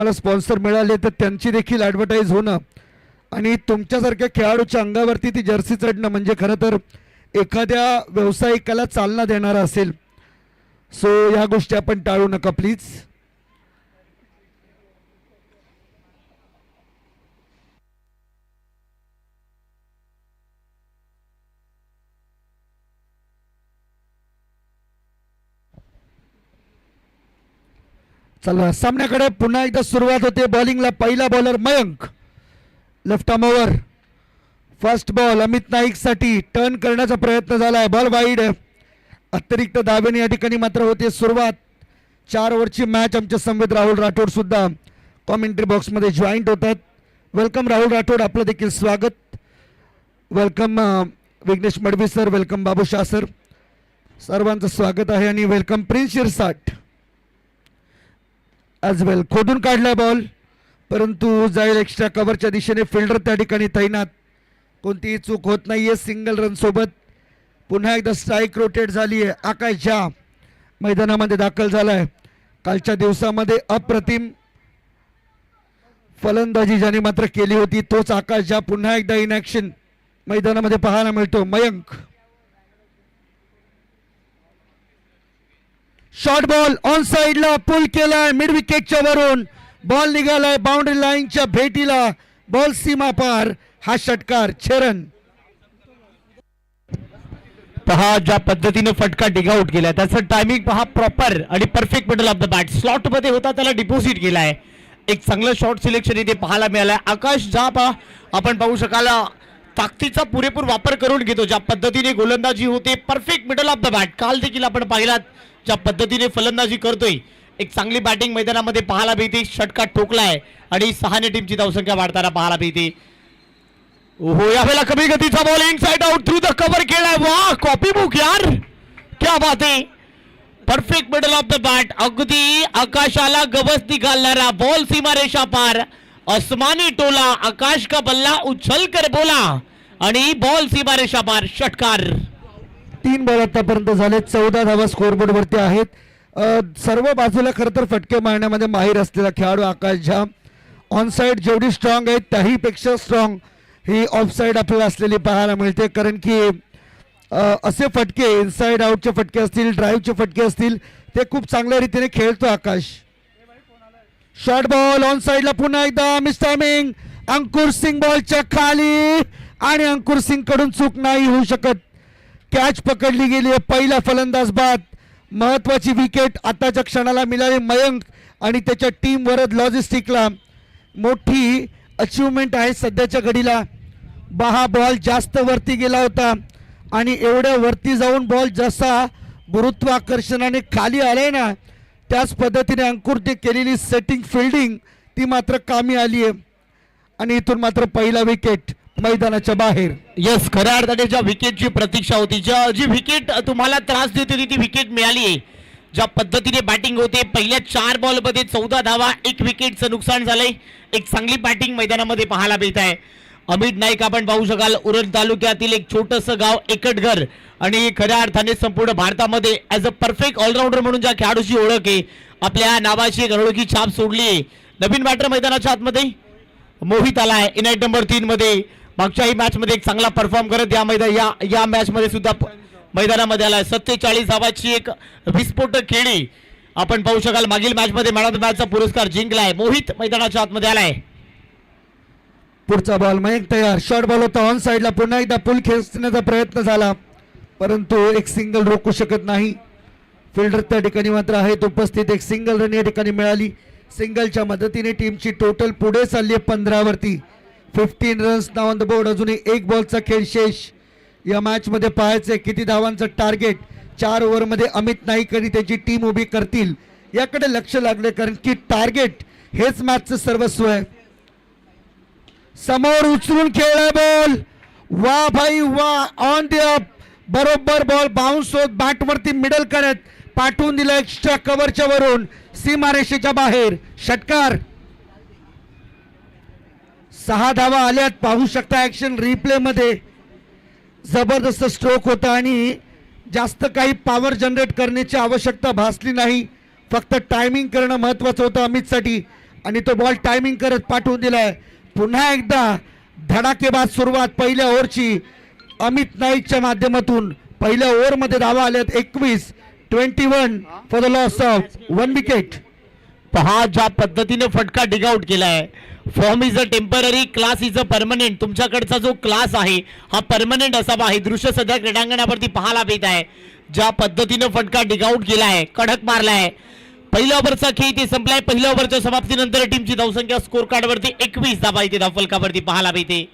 मला स्पॉन्सर मिळाले तर त्यांची देखील ॲडव्हर्टाईज होणं आणि तुमच्यासारख्या खेळाडूच्या अंगावरती ती जर्सी चढणं म्हणजे खरं तर एखाद्या व्यावसायिकाला चालना देणारा असेल. सो ह्या गोष्टी आपण टाळू नका प्लीज. चला सामन्याकडे पुन्हा एकदा सुरुवात होते. बॉलिंगला पहिला bowler Mayank, left arm over. First ball Amit Naik साठी टर्न करण्याचा प्रयत्न झालाय. Ball wide. अतिरिक्त धावेने या ठिकाणी मात्र होते सुरुवात. 4 ओव्हरची मॅच. आमचे संवेद राहुल राठोड सुद्धा कॉमेंट्री बॉक्समध्ये जॉईंट होतात. वेलकम राहुल राठोड, आपलं देखील स्वागत. Welcome Vighnesh Madvi sir, welcome Babu Shah sir, सर्वांचं स्वागत आहे. आणि welcome Prince Shirsat as well. खोदून काढलाय बॉल परंतु जाईल एक्स्ट्रा कव्हरच्या दिशेने. फिल्डर त्या ठिकाणी तैनात, कोणतीही चूक होत नाहीये. सिंगल रन सोबत पुन्हा एकदा स्ट्राईक रोटेट झाली आहे. आकाश झा मैदानामध्ये दाखल झालाय. कालच्या दिवसामध्ये अप्रतिम फलंदाजी ज्याने मात्र केली होती तोच आकाश झा पुन्हा एकदा इन ॲक्शन मैदानामध्ये पाहायला मिळतो. मयंक शॉर्ट बॉल ऑन साइडला पुल केलाय. मिड विकेटच्या वरून बॉल निघालाय बाउंड्री लाईनच्या भेटीला. बॉल सीमा पार. हा षटकार. 6 रन. पहा ज्या पद्धतीने फटका डिगआउट केलाय त्याचं टायमिंग पहा प्रॉपर आणि perfect middle of the bat. Slot मध्ये होता त्याला डिपॉझिट केलाय. एक चांगलं शॉट सिलेक्शन इथे पाहायला मिळालंय. आकाश झा पहा आपण पाहू शकाल ताकदीचा पुरेपूर वापर करून घेतो. ज्या पद्धतीने गोलंदाजी होते perfect middle of the bat. काल देखील आपण पाहिलात ज्या पद्धतीने फलंदाजी करतोय. एक चांगली बॅटिंग मैदानामध्ये पाहायला मिळते. षटकार ठोकलाय आणि 6 टीमची धावसंख्या वाढताना पाहायला मिळते. ओहो यावेळेला कमी गतीचा ball inside out through the cover केलाय. वाह कॉपी बुक यार, क्या बात आहे. Perfect middle of the bat. अगदी आकाशाला गवस निघालणारा बॉल सीमारेषा पार. आसमानी टोला आकाश का बल्ला उछल कर बोला आणि बॉल सीमारेषा पार. षटकार. 3 बॉल आतापर्यंत झाले. 14 धावा स्कोरबोर्ड वरती आहेत. सर्व बाजूला खरं तर फटके मारण्यामध्ये माहीर असलेला खेळाडू आकाश झा. ऑन साइड जेवढी स्ट्रॉंग आहे त्याही पेक्षा स्ट्रॉंग ही ऑफ साइड आपल्याला असलेली पाहायला मिळते. कारण की असे फटके इनसाइड आउटचे फटके असतील, ड्राईव्हचे फटके असतील, ते खूप चांगल्या रीतीने खेळतो आकाश. शॉर्ट बॉल ऑन साइडला पुन्हा एकदा मिस टायमिंग. अंकुर सिंग बॉलच्या खाली आणि अंकुर सिंग कडून चूक नाही होऊ शकत. कॅच पकडली गेली आहे. पहिला फलंदाज बाद. महत्वाची विकेट आताच्या क्षणाला मिळाली मयंक आणि त्याच्या टीम वरद लॉजिस्टिकला. मोठी अचिव्हमेंट आहे सध्याच्या घडीला. हा बॉल जास्त वरती गेला होता आणि एवढ्या वरती जाऊन बॉल जसा गुरुत्वाकर्षणाने खाली आलाय ना त्याच पद्धतीने अंकुरने केलेली सेटिंग फिल्डिंग ती मात्र कामी आली आहे आणि इथून मात्र पहिला विकेट मैदानाच्या बाहेर. यस, खऱ्या अर्थाने ज्या विकेटची प्रतीक्षा होती, जी विकेट तुम्हाला त्रास देत होती ती विकेट मिळाली आहे. ज्या पद्धतीने बॅटिंग होते पहिल्या 4 बॉलमध्ये 14 धावा, 1 विकेटचं नुकसान झालंय. एक चांगली बॅटिंग मैदानामध्ये पाहायला मिळत आहे. अमित नाईक आपण पाहू शकाल उरण तालुक्यातील एक छोटंसं गाव एकटघर आणि खऱ्या अर्थाने संपूर्ण भारतामध्ये ॲज अ परफेक्ट ऑलराऊंडर म्हणून ज्या खेळाडूची ओळख आहे, आपल्या नावाची एक अनोळखी छाप सोडली आहे. नवीन बॅटर मैदानाच्या आतमध्ये मोहित आलाय इनाईट नंबर 3 मध्ये. मागच्याही मॅच मध्ये एक चांगला परफॉर्म करत या मॅच मध्ये सुद्धा मैदानामध्ये आलाय. 47 धावाची एक विस्फोटक खेळी आपण पाहू शकाल. मागील मॅच मध्ये मॅन ऑफ द मॅचचा पुरस्कार जिंकलाय. मोहित मैदानाच्या आतमध्ये आलाय. पुढचा बॉल मयंक तयार. शॉर्ट बॉल होता ऑन साइडला. पुन्हा एकदा पुल खेचण्याचा प्रयत्न झाला परंतु एक सिंगल रोखू शकत नाही. फिल्डर त्या ठिकाणी मात्र आहेत उपस्थित. एक सिंगल रन या ठिकाणी मिळाली. सिंगलच्या मदतीने टीमची टोटल पुढे चालली आहे 15 वरती. 15 runs now on the board. अजूनही 1 बॉलचा खेळ शेष. या मॅच मध्ये पाहायचंय किती धावांचं टार्गेट 4 ओव्हरमध्ये अमित नाईक आणि त्याची टीम उभी करतील याकडे लक्ष लागले. कारण की टार्गेट हेच मॅचचं सर्वस्व आहे. समोर उचलून खेळलाय बॉल. वा भाई वा. On the up. बरोबर बॉल बाउन्स होत बॅट वरती मिडल करत पाठवून दिला एक्स्ट्रा कव्हरच्या वरून सीमारेषेच्या बाहेर. षटकार. 6 धावा आल्यात. पाहू शकता ऍक्शन रिप्ले मध्ये. जबरदस्त स्ट्रोक होता आणि जास्त काही पॉवर जनरेट करण्याची आवश्यकता भासली नाही. फक्त टायमिंग करणं महत्वाचं होतं अमितसाठी. आणि तो बॉल टायमिंग करत पाठवून दिलाय. पुन्हा एकदा धडाकेबाज सुरुवात पहिल्या ओव्हरची अमित नाईकच्या माध्यमातून. पहिल्या ओव्हरमध्ये धावा आल्यात 21 for the loss of 1 wicket. पहा ज्या पद्धतीने फटका डिगआउट केलाय. Form is a temporary, class is a permanent. तुमच्याकडचा जो क्लास आहे हा परमनंट असावा. हे दृश्य सध्या क्रीडांगणावरती पाहायला मिळत आहे. ज्या पद्धतीने फटका डिगआउट केलाय, कडक मारलाय. पहिल्या ओव्हरचा खेळ ते संपलाय. पहिल्या ओव्हरच्या समाप्तीनंतर टीमची धावसंख्या स्कोर कार्ड वरती 21 धावा इथे धावफलकावरती पाहायला मिळते.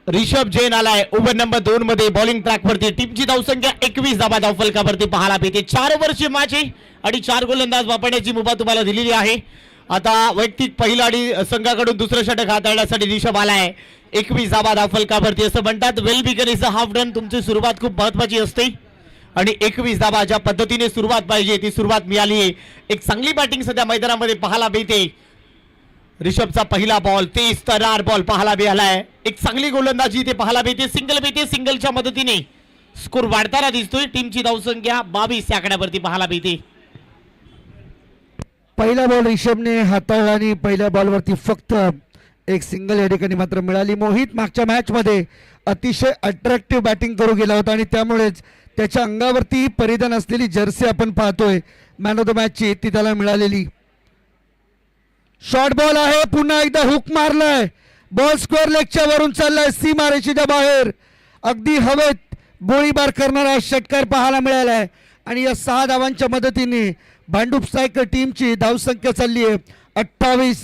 रिषभ जैन आलाय ओव्हर नंबर 2 मध्ये बॉलिंग ट्रॅक वरती. टीमची धावसंख्या 21 धावा धावफलकावरती पाहायला मिळते. 4 ओव्हरची मॅच आहे आणि 4 गोलंदाज वापरण्याची मुभा तुम्हाला दिलेली आहे. आता वैयक्तिक पहिला आणि संघाकडून दुसरं षटक हाताळण्यासाठी रिषभ आलाय. 21 धावा धावफलकावरती. असं म्हणतात वेल बिगन इज अ हाफ डन. तुमची सुरुवात खूप महत्वाची असते आणि 21 धावा ज्या पद्धतीने सुरुवात पाहिजे ती सुरुवात मिळाली आहे. एक चांगली बॅटिंग सध्या मैदानामध्ये पाहायला मिळते. रिषभचा पहिला बॉल, तेज तरार बॉल पाहायला मिळालाय. एक चांगली गोलंदाजी ते पाहायला मिळते. सिंगल मिळते. सिंगलच्या मदतीने स्कोर वाढताना दिसतोय. टीमची धावसंख्या 22 या आकड्यावरती पाहायला मिळते. पहिला बॉल रिषभने हाताळला आणि पहिल्या बॉलवरती फक्त एक सिंगल या ठिकाणी मात्र मिळाली. मोहित मागच्या मॅच मध्ये अतिशय अट्रॅक्टिव्ह बॅटिंग करू गेला होता आणि त्यामुळेच त्याच्या अंगावरती परिधान असलेली जर्सी आपण पाहतोय मॅन ऑफ द मॅचची ती त्याला मिळालेली. शॉर्ट बॉल आहे. पुन्हा एकदा हुक मारलाय. बॉल स्क्वेअर लेगच्या वरून चाललाय सीमारेषेच्या बाहेर. अगदी हवेत गोळीबार करणारा षटकार पाहायला मिळालाय आणि या 6 धावांच्या मदतीने भांडूप सायकल टीमची धावसंख्या चालली आहे 28.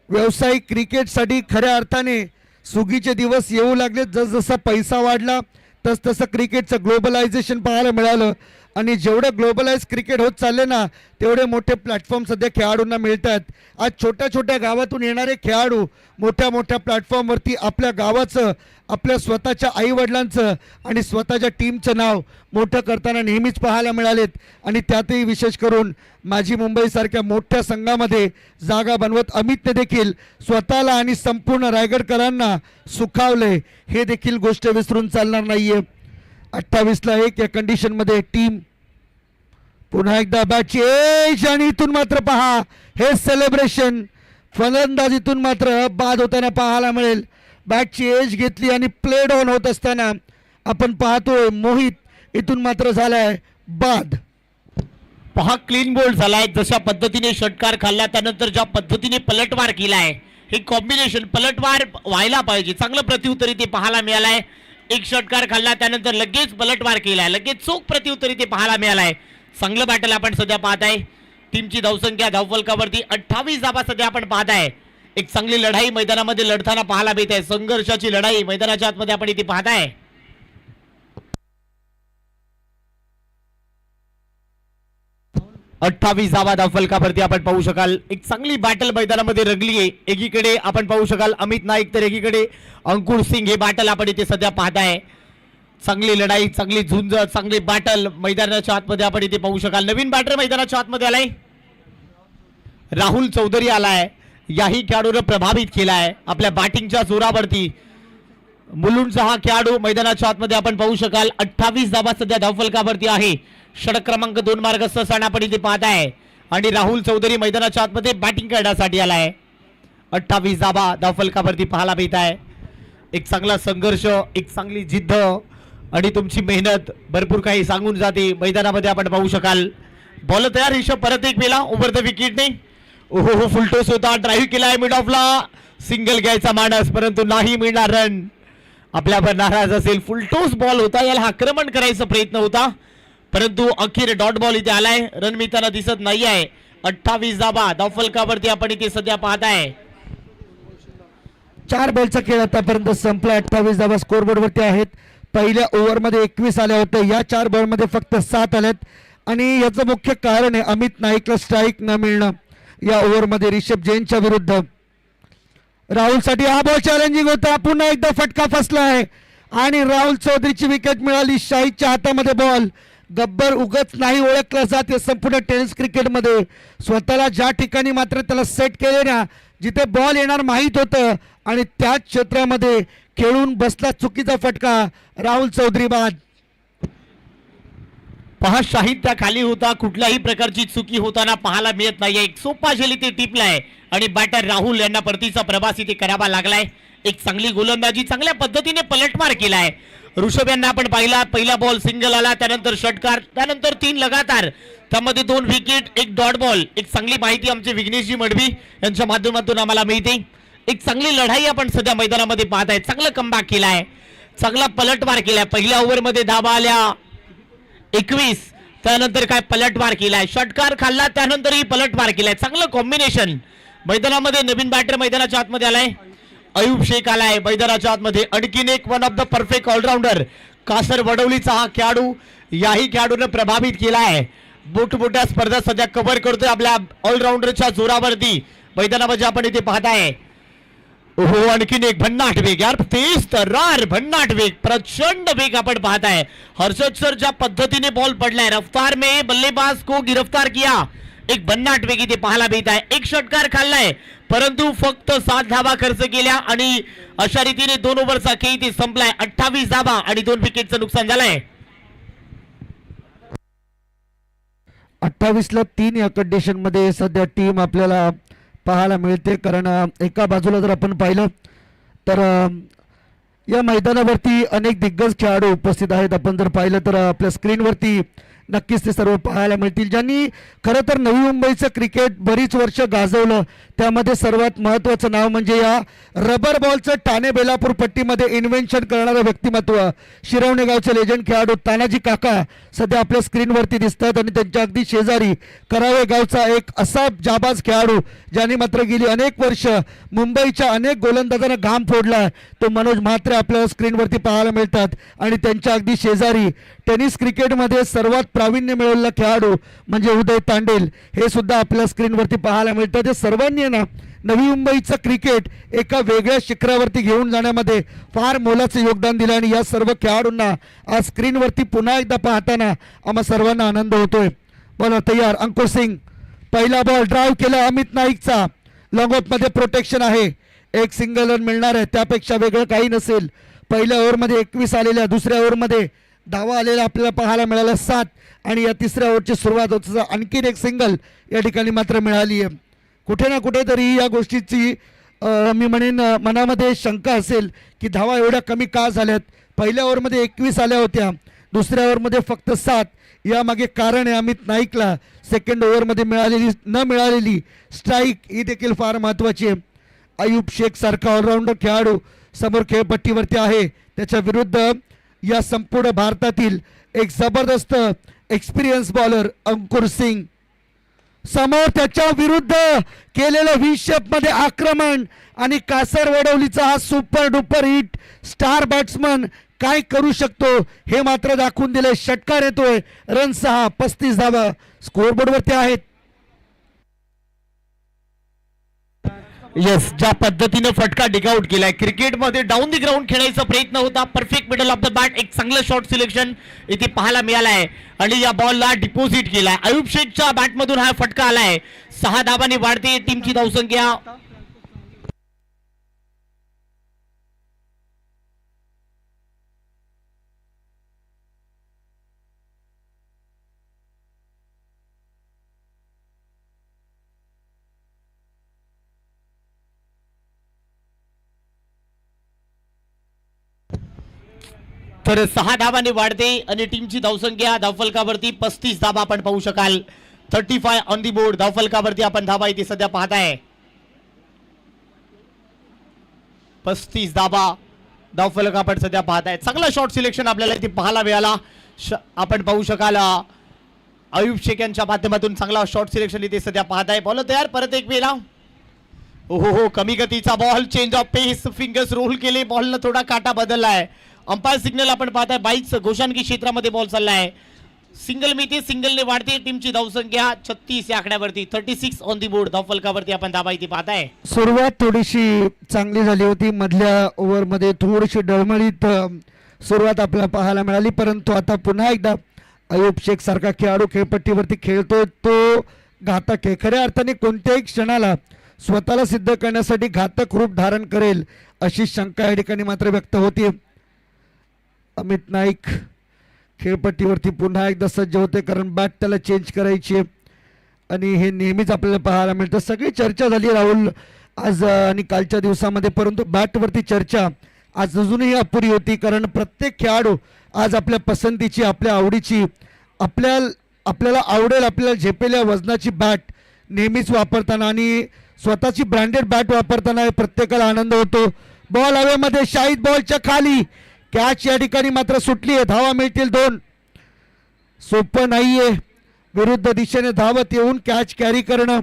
व्यावसायिक क्रिकेटसाठी खऱ्या अर्थाने सुगीचे दिवस येऊ लागले. जसजसा पैसा वाढला तसतसं क्रिकेटचं ग्लोबलायझेशन पाहायला मिळालं आणि जेवढं ग्लोबलाइज क्रिकेट होत चालले ना तेवढे मोठे प्लॅटफॉर्म सध्या खेळाडूंना मिळतात. आज छोट्या छोट्या गावातून येणारे खेळाडू मोठ्या मोठ्या प्लॅटफॉर्मवरती आपल्या गावाचं, आपल्या स्वतःच्या आईवडिलांचं आणि स्वतःच्या टीमचं नाव मोठं करताना नेहमीच पाहायला मिळालेत आणि त्यातही विशेष करून माझी मुंबईसारख्या मोठ्या संघामध्ये जागा बनवत अमितने देखील स्वतःला आणि संपूर्ण रायगडकरांना सुखावले. हे देखील गोष्ट विसरून चालणार नाहीये. 28-1 या कंडिशन मध्ये टीम पुन्हा एकदा बॅटची एज आणि इथून मात्र पहा हे सेलिब्रेशन फलंदाजीतून मात्र बाद होताना पाहायला मिळेल. बॅटची एज घेतली आणि प्ले डाऊन होत असताना आपण पाहतोय मोहित इथून मात्र झालाय बाद. पहा क्लीन बोल्ड झालाय. जशा पद्धतीने षटकार खाल्ला त्यानंतर ज्या पद्धतीने पलटवार केलाय हे कॉम्बिनेशन पलटवार व्हायला पाहिजे. चांगलं प्रत्युत्तरी ते पाहायला मिळालंय. एक षटकार खाल्ला त्यानंतर लगेच पलटवार केलाय, लगेच चोख प्रत्युत्तरी ते पाहायला मिळालाय. चांगलं बॅटल आपण सध्या पाहताय. टीमची धावसंख्या धावफलकावरती 28 धावा सध्या आपण पाहताय. एक चांगली लढाई मैदानामध्ये लढताना पाहायला मिळत आहे. संघर्षाची लढाई मैदानाच्या आतमध्ये आपण इथे पाहताय. 28 धावा धावफलकावरती आपण पाहू शकाल. एक चांगली बॅटल मैदानामध्ये रंगली आहे. एकीकडे आपण पाहू शकाल अमित नाईक तर एकीकडे अंकुर सिंग. हे बॅटल आपण इथे सध्या पाहताय. चांगली लढाई, चांगली झुंज, चांगली बॅटल मैदानाच्या आतमध्ये आपण इथे पाहू शकाल. नवीन बॅटर मैदानाच्या आतमध्ये आलाय. राहुल चौधरी आलाय. याही खेळाडूने प्रभावित केलाय आपल्या बॅटिंगच्या जोरावरती. मुलुंडचा हा खेळाडू मैदानाच्या आतमध्ये आपण पाहू शकाल. 28 धावा सध्या धावफलकावरती आहे. षटक क्रमांक 2 मार्गस्थ स्थान आपण इथे पाहताय आणि राहुल चौधरी मैदानाच्या आतमध्ये बॅटिंग करण्यासाठी आलाय. 28 धावा धावफलकावरती पाहायला मिळत आहे. एक चांगला संघर्ष, एक चांगली जिद्द आणि तुमची मेहनत भरपूर काही सांगून जाते मैदानामध्ये आपण पाहू शकाल. बॉल तयार. रिषभ परत एक वेळा ओव्हर द विकेटने. ओहो फुलटोस होता. ड्राईव्ह केलाय मिड ऑफला. सिंगल घ्यायचा मानस परंतु नाही मिळणार रन. आपल्यावर नाराज असेल. फुलटोस बॉल होता. याला आक्रमण करायचा प्रयत्न होता परंतु अखेर डॉट बॉल इथे आलाय. रन मिळताना दिसत नाही आहे. 28 धावा धावफलकावरती आपण इथे सध्या पाहताय. 4 बॉलचा खेळ आतापर्यंत संपला. 28 धावा स्कोरबोर्ड वरती आहेत. पहिल्या ओव्हरमध्ये 21 आल्या होत्या. या 4 बॉलमध्ये फक्त 7 आल्यात आणि याचं मुख्य कारण आहे अमित नाईकला स्ट्राईक न मिळणं. या ओव्हरमध्ये रिषभ जैनच्या विरुद्ध राहुलसाठी हा बॉल चॅलेंजिंग होता. पुन्हा एकदा फटका फसला आहे आणि राहुल चौधरीची विकेट मिळाली. शाहीदच्या हातामध्ये बॉल. गब्बर उगच नाही ओळखला जात संपूर्ण टेनिस क्रिकेटमध्ये. स्वतःला ज्या ठिकाणी मात्र त्याला सेट केले ना, जिथे बॉल येणार माहीत होतं आणि त्याच क्षेत्रामध्ये खेळून बसला चुकीचा फटका. राहुल चौधरी बाद. पहा शाहिद त्या खाली होता, कुठल्याही प्रकारची चुकी होताना पाहायला मिळत नाही. एक सोपा शैली ते टिपलाय आणि बॅटर राहुल यांना परतीचा प्रवास इथे करावा लागलाय. एक चांगली गोलंदाजी, चांगल्या पद्धतीने पलटमार केलाय. ऋषभ यांना आपण पाहिला, पहिला बॉल सिंगल आला, त्यानंतर षटकार, त्यानंतर 3 लगातार, त्यामध्ये 2 विकेट, 1 डॉट बॉल. एक चांगली माहिती आमचे विघ्नेशजी मडवी यांच्या माध्यमातून आम्हाला मिळते. एक चांगली लढाई आपण सध्या मैदानामध्ये पाहत आहे. चांगला कमबॅक केलाय, चांगला पलटवार केलाय. पहिल्या ओव्हरमध्ये धाबा आल्या 21, त्यानंतर काय पलटवार केलाय, षटकार खाल्ला, त्यानंतरही पलटवार केलाय. चांगलं कॉम्बिनेशन मैदानामध्ये. नवीन बॅटर मैदानाच्या आतमध्ये आलाय, अयूब शेख आलाय मैदानाच्या आतमध्ये. आणखीन एक one of the perfect allrounder Kasar वडवलीचा हा खेळाडू, याही खेळाडूने प्रभावित केलाय. मोठमोठ्या स्पर्धा सध्या कव्हर करतोय आपल्या ऑलराऊंडरच्या जोरावरती. मैदानामध्ये आपण इथे पाहताय. हो, आणखीन एक भन्नाट वेग यार, तेज तर्रार भन्नाट वेग, प्रचंड वेग आपण पाहताय. हर्षद सर ज्या पद्धतीने बॉल पडलाय, रफ्तार में बल्लेबाज को गिरफ्तार किया. एक भन्नाट वेग इथे पाहायला मिळत आहे. एक षटकार खाल्लाय, परंतु फक्त 7 धाबा खर्च केल्या आणि अशा रीतीने 2 ओव्हरचा खेळ इथे संपलाय. 28 धाबा आणि 2 विकेटचं नुकसान झालंय. 28ला 3 या कंडिशन मध्ये सध्या टीम आपल्याला पाहायला मिळते. कारण एका बाजूला जर आपण पाहिलं तर या मैदानावरती अनेक दिग्गज खेळाडू उपस्थित आहेत. आपण जर पाहिलं तर आपल्या स्क्रीनवरती नक्कीच ते सर्व पाहायला मिळतील, ज्यांनी खरं तर नवी मुंबईचं क्रिकेट बरीच वर्ष गाजवलं. त्यामध्ये सर्वात महत्त्वाचं नाव म्हणजे या रबर बॉलचं ठाणे बेलापूर पट्टीमध्ये इन्व्हेन्शन करणारं व्यक्तिमत्व, शिरवणे गावचे लेजंड खेळाडू तानाजी काका सध्या आपल्या स्क्रीनवरती दिसतात. आणि त्यांच्या अगदी शेजारी करावे गावचा एक असा जाबाज खेळाडू, ज्यांनी मात्र गेली अनेक वर्ष मुंबईच्या अनेक गोलंदाजांना घाम फोडला, तो मनोज म्हात्रे आपल्याला स्क्रीनवरती पाहायला मिळतात. आणि त्यांच्या अगदी शेजारी टेनिस क्रिकेटमध्ये सर्वात प्रावीण्य मिळवलेला खेळाडू म्हणजे उदय तांडेल, हे सुद्धा आपल्या स्क्रीनवरती पाहायला मिळतात. हे सर्वांनी ना नवी मुंबईचं क्रिकेट एका वेगळ्या शिखरावरती घेऊन जाण्यामध्ये फार मोलाचं योगदान दिलं. आणि या सर्व खेळाडूंना आज स्क्रीनवरती पुन्हा एकदा पाहताना आम्हा सर्वांना आनंद होतोय. बॉलर तयार, अंकुर सिंग, पहिला बॉल ड्राईव्ह केला अमित नाईकचा, लॉंग ऑफमध्ये प्रोटेक्शन आहे, एक सिंगल रन मिळणार आहे, त्यापेक्षा वेगळं काही नसेल. पहिल्या ओव्हरमध्ये 21 आलेल्या, दुसऱ्या ओव्हरमध्ये धावा आलेला आपल्याला पाहायला मिळाला 7 आणि या तिसऱ्या ओव्हरची सुरुवात होत आणखीन एक सिंगल या ठिकाणी मात्र मिळाली आहे. कुठे ना कुठेतरी या गोष्टीची मी म्हणेन मनामध्ये शंका असेल की धावा एवढ्या कमी का झाल्यात. पहिल्या ओव्हरमध्ये 21 आल्या होत्या, दुसऱ्या ओव्हरमध्ये फक्त 7. यामागे कारण आहे अमित नाईकला सेकंड ओव्हरमध्ये न मिळालेली स्ट्राईक, ही देखील फार महत्त्वाची आहे. अयूब शेख सारखा ऑलराऊंडर खेळाडू समोर खेळपट्टीवरती आहे, त्याच्या विरुद्ध या संपूर्ण भारतातील एक जबरदस्त एक्सपिरियन्स बॉलर अंकुर सिंग समोर, त्याच्या विरुद्ध केलेलं व्ही-शेप मध्ये आक्रमण. आणि कासर वडवलीचा हा super duper hit star batsman काय करू शकतो हे मात्र दाखवून दिले. षटकार येतोय, रन 6, 35 धावा स्कोअरबोर्डवरती आहेत. येस, ज्या पद्धतीने फटका डिगआउट केलाय, क्रिकेटमध्ये डाऊन दी ग्राउंड खेळायचा प्रयत्न होता, perfect middle of the bat, एक चांगलं शॉट सिलेक्शन इथे पाहायला मिळालंय आणि या बॉलला डिपॉझिट केलाय. अयूब शेखच्या बॅटमधून हा फटका आलाय. 6 धावांनी वाढते टीमची धावसंख्या. तर 6 धावांनी वाढते आणि टीमची धावसंख्या धावफलकावरती 35 धावा आपण पाहू शकाल. 35 ऑन दी बोर्ड धावफलकावरती आपण धावा इथे सध्या पाहताय. 35 धावा धावफलक आपण सध्या पाहताय. चांगला शॉट सिलेक्शन आपल्याला इथे पाहायला मिळाला. आपण पाहू शकाल अयूब शेख यांच्या माध्यमातून चांगला शॉट सिलेक्शन इथे सध्या पाहताय. बॉल तयार, परत एक वेळा. हो, कमी गतीचा ball, change of pace, fingers roll केले, बॉलनं थोडा काटा बदललाय. अंपायर सिग्नल आपण पाहताय, 22 घोषाणकी क्षेत्रामध्ये बॉल चाललाय. सिंगल मिळते, सिंगलने वाढते टीमची धावसंख्या 36 या आकड्यावरती. 36 ऑन दी बोर्ड धावफलकावरती आपण धावा इथे पाहताय. सुरुवात थोडीशी चांगली झाली होती, मधल्या ओव्हरमध्ये थोडीशी डळमळीत सुरुवात आपल्याला पाहायला मिळाली, परंतु आता पुन्हा एकदा अयूब शेख सारखा खेळाडू खेळपट्टीवरती खेळतोय. तो घातक आहे, खऱ्या अर्थाने कोणत्याही क्षणाला स्वतःला सिद्ध करण्यासाठी घातक रूप धारण करेल अशी शंका या ठिकाणी मात्र व्यक्त होती. अमित नाईक खेळपट्टीवरती पुन्हा एकदा सज्ज होते, कारण बॅट त्याला चेंज करायची आहे आणि हे नेहमीच आपल्याला पाहायला मिळतं. सगळी चर्चा झाली राहुल आज आणि कालच्या दिवसामध्ये, परंतु बॅटवरती चर्चा आज अजूनही अपुरी होती, कारण प्रत्येक खेळाडू आज आपल्या पसंतीची, आपल्या आवडीची, आपल्याला आवडेल, आपल्याला झेपेल्या वजनाची बॅट नेहमीच वापरताना आणि स्वतःची ब्रँडेड बॅट वापरताना प्रत्येकाला आनंद होतो. बॉल हवेमध्ये, शाहिद बॉलच्या खाली, कॅच या ठिकाणी मात्र सुटली आहे. धावा मिळतील 2. सोपं नाहीये विरुद्ध दिशेने धावत येऊन कॅच कॅरी करणं.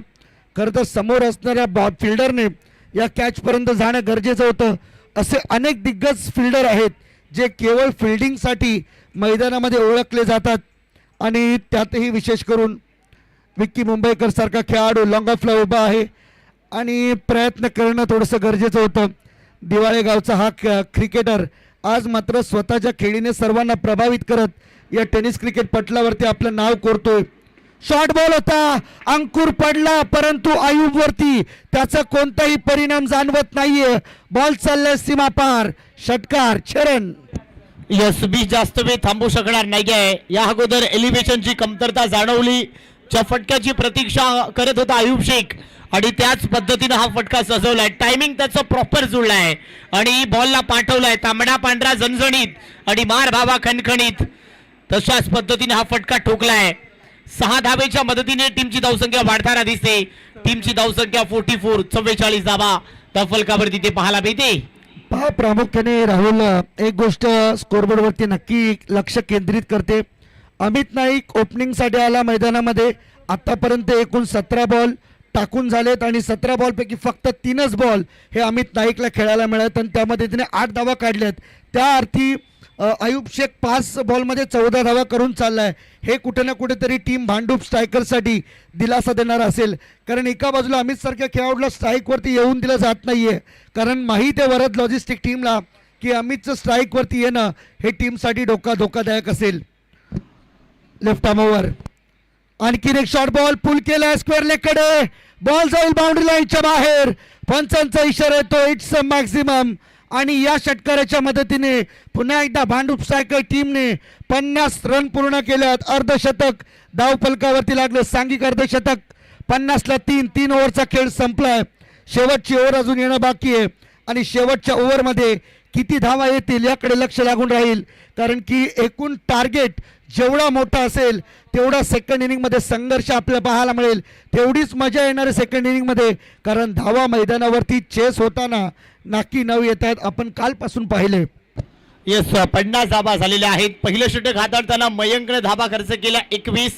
खरं तर समोर असणाऱ्या फिल्डरने या कॅचपर्यंत जाणं गरजेचं होतं. असे अनेक दिग्गज फिल्डर आहेत जे केवळ फिल्डिंगसाठी मैदानामध्ये ओळखले जातात आणि त्यातही विशेष करून विक्की मुंबईकर सारखा खेळाडू लॉंग ऑफला उभा आहे आणि प्रयत्न करणं थोडंसं गरजेचं होतं. दिवाळे गावचा हा क्रिकेटर आज मात्र स्वतःच्या खेळीने सर्वांना प्रभावित करत या टेनिस क्रिकेट पटलावरती आपलं नाव कोरतोय. शॉर्ट बॉल होता, अंकुर पडला, परंतु आयुबवरती त्याचा कोणताही परिणाम जाणवत नाहीये. बॉल चाललाय सीमा पार, षटकार चरण. यस, बी जास्त वेळ थांबू शकणार नाहीये. या अगोदर एलिव्हेशनची कमतरता जाणवली, च्या फटक्याची प्रतीक्षा करत होता आयुब शेख आणि त्याच पद्धतीनं हा फटका सजवलाय. टायमिंग त्याचं प्रॉपर जुळलाय आणि बॉलला पाठवलाय तांबडा पांढरा झणझणीत आणि मार भावा खणखणीत. तशाच पद्धतीने हा फटका ठोकलाय. 6 धावेच्या मदतीने टीमची धावसंख्या वाढताना दिसते. टीमची धावसंख्या 44, 44 धावा तफलकावर तिथे पाहायला मिळते. पहा, प्रामुख्याने राहुल एक गोष्ट स्कोरबोर्डवरती नक्की लक्ष केंद्रित करते. अमित नाईक ओपनिंगसाठी आला मैदानामध्ये. आतापर्यंत एकूण 17 बॉल टाकून झालेत आणि 17 बॉलपैकी फक्त 3च बॉल हे अमित नाईकला खेळायला मिळत आणि त्यामध्ये तिने 8 धावा काढल्यात. त्या अर्थी आयुब शेख 5 बॉलमध्ये 14 धावा करून चाललाय. हे कुठे ना कुठेतरी टीम भांडूप स्ट्रायकरसाठी दिलासा देणार असेल, कारण एका बाजूला अमित सारख्या खेळाडूला स्ट्राईकवरती येऊन दिलं जात नाहीये, कारण माहीत आहे वरद लॉजिस्टिक टीमला की अमितचं स्ट्राईकवरती येणं हे टीमसाठी धोकादायक असेल. लेफ्ट आर्मवर आणखीन एक शॉर्ट बॉल पुल केलाय स्क्वेअर लेगकडे. बॉल जाईल बाउंड्री लाईनच्या बाहेर. पंचांचा इशारा येतो, इट्स अ मॅक्झिमम. आणि या षटकाराच्या मदतीने पुन्हा एकदा भांडूप स्ट्रायकर टीमने 50 रन पूर्ण केल्यात. अर्धशतक धावफलकावरती लागलं, सांघिक अर्धशतक. 50ला 3 ओव्हरचा खेळ संपलाय. शेवटची ओव्हर अजून येणं बाकी आहे आणि शेवटच्या ओव्हरमध्ये किती धावा येतील याकडे लक्ष लागून राहील, कारण की एकूण टार्गेट जेवढा मोठा असेल तेवढा सेकंड इनिंगमध्ये संघर्ष आपल्याला पाहायला मिळेल. तेवढीच मजा येणार आहे सेकंड इनिंगमध्ये, कारण धावा मैदानावरती चेस होताना नाकी नऊ येत आहेत. आपण कालपासून पाहिले. येस, 50 धाबा झालेल्या आहेत. पहिलं षटक हाताळताना मयंकने धाबा खर्च केला 21,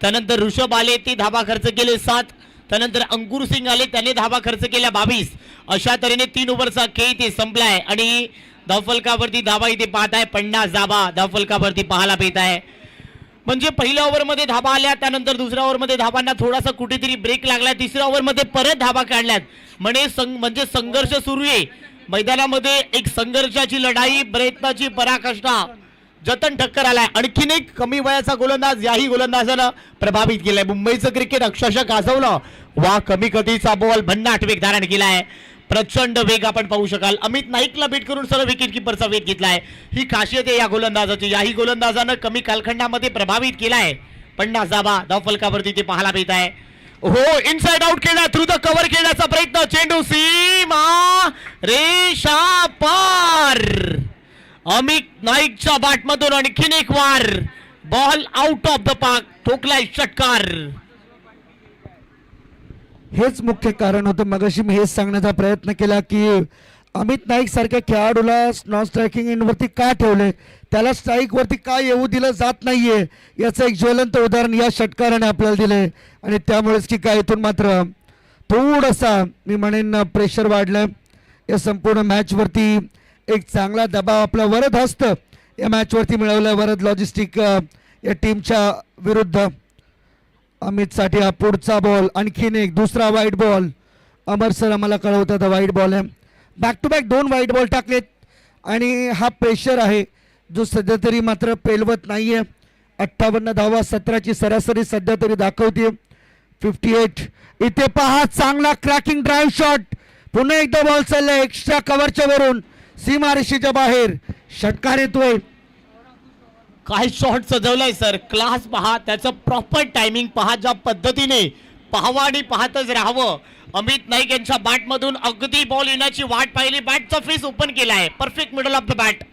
त्यानंतर ऋषभ आले ते धाबा खर्च केले 7, त्यानंतर अंकुर सिंग आले त्याने धाबा खर्च केल्या 22. अशा तऱ्हेने 3 ओव्हरचा खेळ इथे संपलाय आणि धावफलकावरती धाबा इथे पाहताय 50 धाबा धावफलकावरती पाहायला मिळत आहे. म्हणजे पहिल्या ओव्हरमध्ये धाबा आल्या, त्यानंतर दुसऱ्या ओव्हरमध्ये धाबांना थोडासा कुठेतरी ब्रेक लागला, तिसऱ्या ओव्हरमध्ये परत धाबा काढल्यात. म्हणजे संघर्ष सुरू आहे मैदानामध्ये. एक संघर्षाची लढाई, प्रयत्नाची पराकाष्ठा, जतन टक्कर आलाय. आणखीन एक कमी वयाचा गोलंदाज याही गोलंदाजानं प्रभावित केलाय. मुंबईचं क्रिकेट अक्षरशः गाजवलं. वा, कमी गतीचा बॉल भन्नाट वेग धारण केलाय. प्रचंड वेग आपण पाहू शकाल. अमित नाईकला बीट करून सर्व विकेट किपरचा वेग घेतलाय. ही खासियत आहे या गोलंदाजाची. याही गोलंदाजानं कमी कालखंडामध्ये प्रभावित केलाय. 50 धावा धावफलकावरती ते पाहायला मिळत आहे. हो, इनसाइड आउट केला, थ्रू द कव्हर केल्याचा प्रयत्न. चेंडू सीमा रेषा पार. अमित नाईकच्या बॅटमधून आणखीन एक वार. Ball out of the park, ठोकलाय षटकार. हेच मुख्य कारण होतं. मगाशी मी हेच सांगण्याचा प्रयत्न केला की अमित नाईक सारख्या खेळाडूला नॉन स्ट्रायकिंग एंडवरती का ठेवले, त्याला स्ट्राईकवरती का येऊ दिलं जात नाहीये, याचं एक ज्वलंत उदाहरण या षटकाराने आपल्याला दिलंय. आणि त्यामुळेच की काय इथून मात्र थोडासा मी म्हणेन प्रेशर वाढलं या संपूर्ण मॅचवरती. एक चांगला दबाव आपला वरद हस्त या मॅचवरती मिळवलाय वरद लॉजिस्टिक या टीमच्या विरुद्ध. अमितसाठी हा पुढचा बॉल, आणखीन एक दुसरा वाईट बॉल. अमर सर आम्हाला कळवतात वाईट बॉल आहे. बॅक टू बॅक 2 वाईट बॉल टाकलेत आणि हा प्रेशर आहे जो सध्या तरी मात्र पेलवत नाहीये. 58 धावा 17ची सरासरी सध्या तरी दाखवते. 58. इथे पहा, चांगला क्रॅकिंग ड्राईव्ह शॉट. पुन्हा एकदा बॉल चाललाय एक्स्ट्रा कव्हरच्या वरून सीमारेषेच्या बाहेर. षटकार येतोय. काय शॉट सजवलाय सर, क्लास पहा, त्याचं प्रॉपर टायमिंग पहा, ज्या पद्धतीने पाहावं आणि पाहतच राहावं. अमित नाईक यांच्या बॅट मधून अगदी बॉल येण्याची वाट पाहिली, बॅटचा फेस ओपन केलाय, perfect middle of the bat.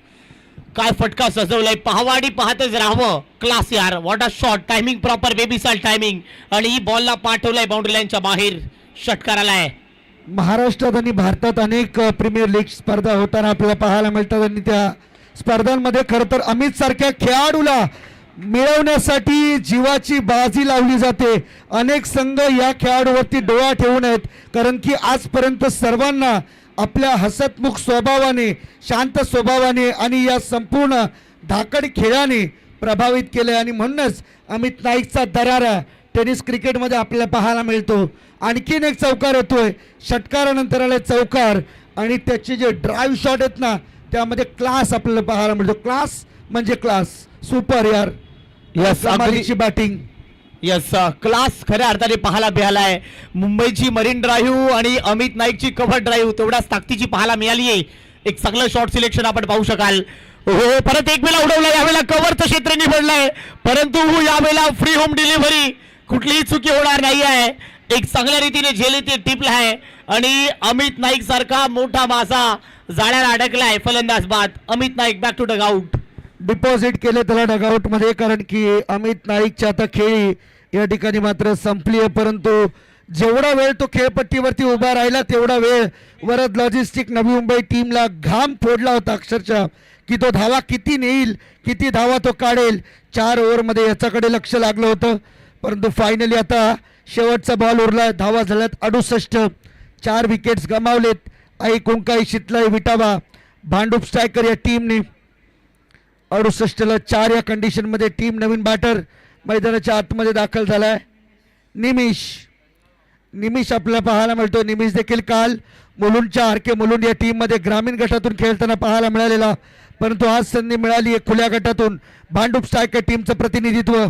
काय फटका सजवलाय, पाहावा आणि पाहतच राहावं. क्लास यार, what a shot, timing proper, बेबीसाल टायमिंग, आणि ही बॉलला पाठवलाय बाउंड्री लाईनच्या बाहेर, षटकार आलाय. महाराष्ट्रात आणि भारतात अनेक प्रीमियर लीग स्पर्धा होताना आपल्याला पाहायला मिळतात आणि त्या स्पर्धांमध्ये खरं तर अमित सारख्या खेळाडूला मिळवण्यासाठी जीवाची बाजी लावली जाते. अनेक संघ या खेळाडूवरती डोळा ठेवून आहेत, कारण की आजपर्यंत सर्वांना आपल्या हसतमुख स्वभावाने, शांत स्वभावाने आणि या संपूर्ण धाकड खेळाने प्रभावित केले, आणि म्हणूनच अमित नाईकचा दरारा टेनिस क्रिकेटमध्ये आपल्याला पाहायला मिळतो. आणखीन एक चौकार येतोय, षटकारानंतर आले चौकार, आणि त्याचे जे ड्राईव्ह शॉट आहेत ना त्यामध्ये क्लास आपल्याला पाहायला मिळतो. क्लास म्हणजे क्लास, सुपर यार. यस, कमालीची बॅटिंग. यस, क्लास खऱ्या अर्थाने पाहायला मिळालाय. मुंबईची मरीन ड्राईव्ह आणि अमित नाईकची कव्हर ड्राईव्ह तेवढ्याच ताकदीची पाहायला मिळाली आहे. एक चांगलं शॉट सिलेक्शन आपण पाहू शकाल. हो, परत एक वेळा उडवला, यावेळेला कव्हरचं क्षेत्र निवडलंय, परंतु यावेळेला फ्री होम डिलिव्हरी, कुठलीही चुकी होणार नाही आहे. एक चांगल्या रीतीने झेल ते टिपला आहे, आणि अमित नाईक सारखा मोठा मासा जाळ्याला अडकलाय. फलंदाज बाद. Amit Naik back to dugout. Deposit केले त्याला डगआउट मध्ये, कारण की अमित नाईकची आता खेळी या ठिकाणी मात्र संपली आहे. परंतु जेवढा वेळ तो खेळपट्टीवरती उभा राहिला तेवढा वेळ वरद लॉजिस्टिक नवी मुंबई टीमला घाम फोडला होता अक्षरशः, की तो धावा किती नेईल, किती धावा तो काढेल. 4 ओव्हरमध्ये याच्याकडे लक्ष लागलं होतं, परंतु फायनली आता शेवटचा बॉल उरला, धावा झाल्यात 68. 4 विकेट्स गमावलेत. आई कुंकाई, शितलाई, विटाबा, भांडूप स्ट्रायकर या टीमने 68ला 4 या कंडिशनमध्ये टीम नवीन बॅटर मैदानाच्या आतमध्ये दाखल झालाय. निमिष आपल्याला पाहायला मिळतो. निमिष देखील काल मुलुंडच्या आर.के. मुलुंड या टीममध्ये ग्रामीण गटातून खेळताना पाहायला मिळालेला, परंतु आज संधी मिळाली आहे खुल्या गटातून भांडूप स्ट्रायकर टीमचं प्रतिनिधित्व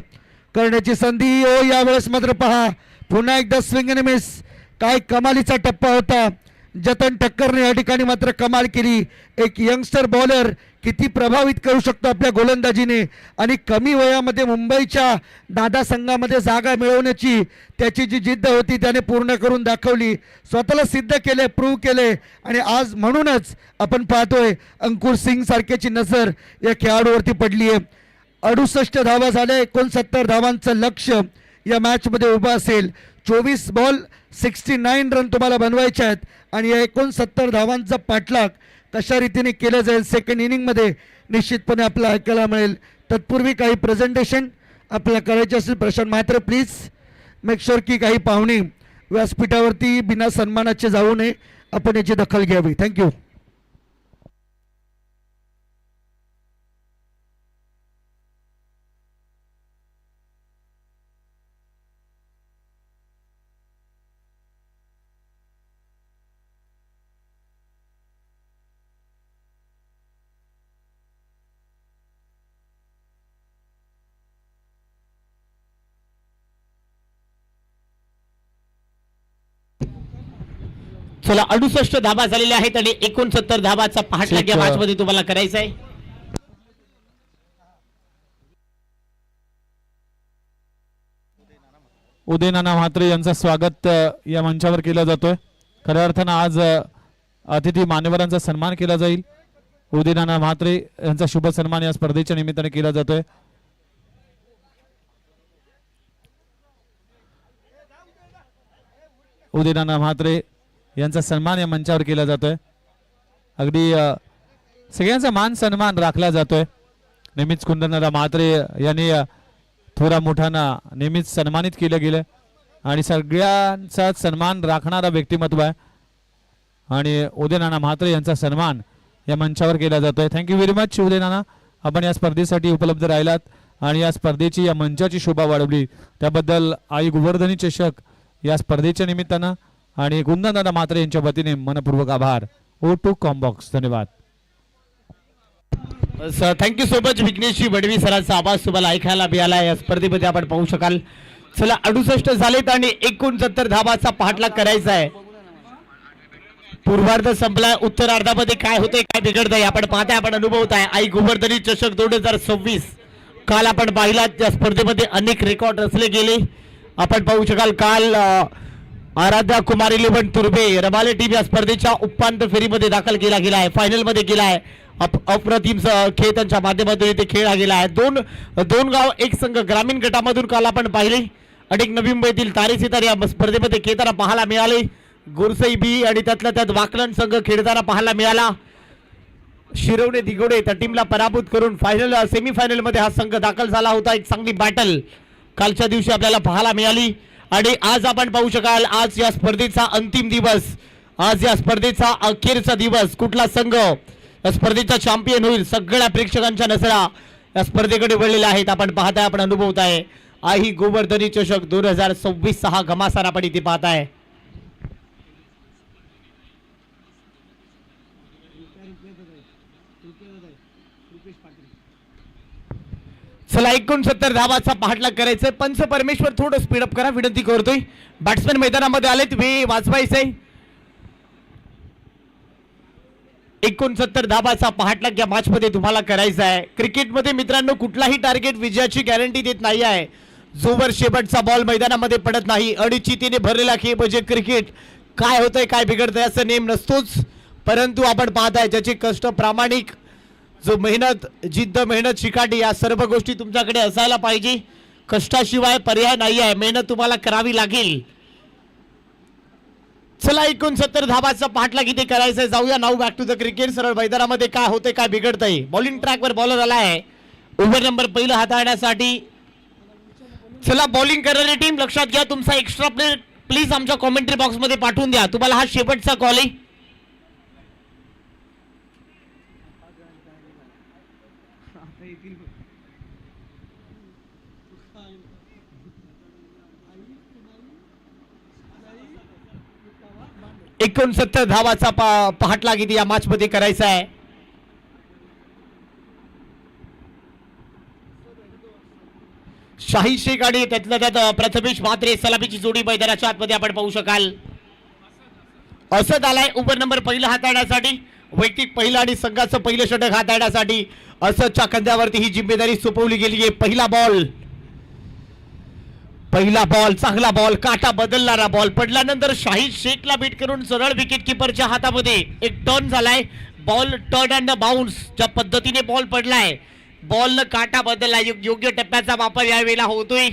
करण्याची संधी. ओ, यावेळेस मात्र पहा पुन्हा एकदा स्विंग आणि मिस. काय कमालीचा टप्पा होता. जतन ठक्करने या ठिकाणी मात्र कमाल केली. एक यंगस्टर बॉलर किती प्रभावित करू शकतो आपल्या गोलंदाजीने, आणि कमी वयामध्ये मुंबईच्या दादा संघामध्ये जागा मिळवण्याची त्याची जी जिद्द होती त्याने पूर्ण करून दाखवली. स्वतःला सिद्ध केले, प्रूव्ह केले, आणि आज म्हणूनच आपण पाहतोय अंकुर सिंग सारख्याची नजर या खेळाडूवरती पडली आहे. 68 धावा झाल्या. 69 धावांचं लक्ष्य या मॅचमध्ये उभं असेल. 24 बॉल 69 रन तुम्हाला बनवायचे आहेत, आणि या 69 धावांचा पाठलाग कशा रीतीने केलं जाईल सेकंड इनिंगमध्ये निश्चितपणे आपल्याला ऐकायला मिळेल. तत्पूर्वी काही प्रेझेंटेशन आपल्याला करायचे असेल प्रशांत मात्र प्लीज मेक शुअर की काही पाहुणे व्यासपीठावरती बिना सन्मानाचे जाऊ नये, आपण याची दखल घ्यावी. थँक्यू. चला, 68 धाबा झालेल्या आहेत आणि 69 धाबाचा पाठलाग या मॅच मध्ये तुम्हाला करायचा आहे. उदय नाना म्हात्रे यांचं स्वागत या मंचावर केलं जातोय. खऱ्या अर्थानं आज अतिथी मान्यवरांचा सन्मान केला जाईल. उदय नाना म्हात्रे यांचा शुभ सन्मान या स्पर्धेच्या निमित्ताने केला जातोय. उदय नाना म्हात्रे यांचा सन्मान या मंचावर केला जातोय. अगदी सगळ्यांचा मान सन्मान राखला जातोय. नेहमीच कुंदनदादा म्हात्रे यांनी थोरा मोठ्यांना नेहमीच सन्मानित केलं गेलं, आणि सगळ्यांचा सन्मान राखणारा व्यक्तिमत्व आहे, आणि उदय नाना म्हात्रे यांचा सन्मान या मंचावर केला जातोय. थँक्यू व्हेरी मच उदय नाना, आपण या स्पर्धेसाठी उपलब्ध राहिलात आणि या स्पर्धेची, या मंचाची शोभा वाढवली त्याबद्दल आई गोवर्धनी चषक या स्पर्धेच्या निमित्तानं आणि कुंदनदादा म्हात्रे यांच्या वतीने मनपूर्वक आभार. O2 कॉम्बॉक्स, धन्यवाद. थँक्यू सो मच विघ्नेशजी बडवी सरांचा आवाज तुम्हाला ऐकायला मिळाला या स्पर्धेमध्ये आपण पाहू शकाल. चला, 68 झालेत आणि 69 धाबाचा पाठलाग करायचा आहे. पूर्वार्ध संपलाय. उत्तरार्धामध्ये काय होतंय, काय बिघडतंय आपण पाहताय, आपण अनुभवताय. आई गोवर्धनी चषक 2026 काल आपण पाहिला त्या स्पर्धेमध्ये अनेक रेकॉर्ड रचले गेले. आपण पाहू शकाल काल आराध्या कुमार 11 तुर्बे रबाले टीम या स्पर्धेच्या उपांत्य फेरीमध्ये दाखल केला गेला आहे. फायनल मध्ये गेला आहे. अप्रतिम खेळ त्यांच्या माध्यमातून इथे खेळला गेला आहे. दोन गाव एक संघ ग्रामीण गटामधून काल आपण पाहिले. अनेक नवी मुंबईतील तारे सितारे या स्पर्धेमध्ये खेळताना पाहायला मिळाले. गुरसई बी आणि त्यातल्या त्यात वाकलन संघ खेळताना पाहायला मिळाला. शिरवणे दिगोडे त्या टीमला पराभूत करून फायनल सेमीफायनल मध्ये हा संघ दाखल झाला होता. एक चांगली बॅटल कालच्या दिवशी आपल्याला पाहायला मिळाली. आणि आज आपण पाहू शकाल आज या स्पर्धेचा अंतिम दिवस, आज या स्पर्धेचा अखेरचा दिवस. कुठला संघ या स्पर्धेचा चॅम्पियन होईल सगळ्या प्रेक्षकांच्या नजरा या स्पर्धेकडे वळलेल्या आहेत. आपण पाहताय, आपण अनुभवताय. आई गोवर्धनी चषक 2026 हा घमासान आपण इथे पाहताय. चला 69 धावाचा पाठलाग करायचंय. पंच परमेश्वर थोडं स्पीडअप करा विनंती करतोय. बॅट्समॅन मैदानामध्ये आलेत, वे वाजवायचंय. 69 धावाचा पाठलाग या मॅच मध्ये तुम्हाला करायचा आहे. क्रिकेटमध्ये मित्रांनो कुठलाही टार्गेट विजयाची गॅरंटी देत नाही आहे. जोवर शेवटचा बॉल मैदानामध्ये पडत नाही, अनिश्चितीने भरलेला खेळ म्हणजे क्रिकेट. काय होतंय काय बिघडतंय असं नेम नसतोच. परंतु आपण पाहताय ज्याचे कष्ट, प्रामाणिक जो मेहनत, जिद्द, मेहनत, शिकाटी या सर्व गोष्टी तुमच्याकडे असायला पाहिजे. कष्टाशिवाय पर्याय नाही आहे. मेहनत तुम्हाला करावी लागेल. चला 69 धावाचा पाठलाग इथे करायचंय. जाऊया now back to the cricket. सरळ मैदानामध्ये काय होतंय काय बिघडतंय. बॉलिंग ट्रॅकवर बॉलर आला आहे ओव्हर नंबर पहिला हाताळण्यासाठी. चला बॉलिंग करणारी टीम लक्षात घ्या, तुमचा एक्स्ट्रा प्लेयर प्लीज आमच्या कॉमेंट्री बॉक्स मध्ये पाठवून द्या. तुम्हाला हा शेवटचा कॉल आहे. एकोणसत्तर धावाचा पाठलाग इथे या मॅच मध्ये करायचा आहे. शाही शेख आणि त्यातल्या त्यात प्रथमेश म्हात्रे सलामीची जोडी मैदानाच्या आतमध्ये आपण पाहू शकाल. असद आलाय ओव्हर नंबर पहिला हाताळण्यासाठी. वैयक्तिक पहिला आणि संघाचं पहिलं षटक हाताळण्यासाठी असदच्या खांद्यावरती ही जिम्मेदारी सोपवली गेली आहे. पहिला बॉल चांगला बॉल, काटा बदलणारा बॉल पडल्यानंतर शाहीद शेखला बीट करून सरळ विकेट किपरच्या हातामध्ये एक टर्न झालाय. बॉल टर्न अँड बाउन्स ज्या पद्धतीने बॉल पडलाय, बॉलनं काटा बदललाय. योग्य टप्प्याचा वापर यावेळेला होतोय.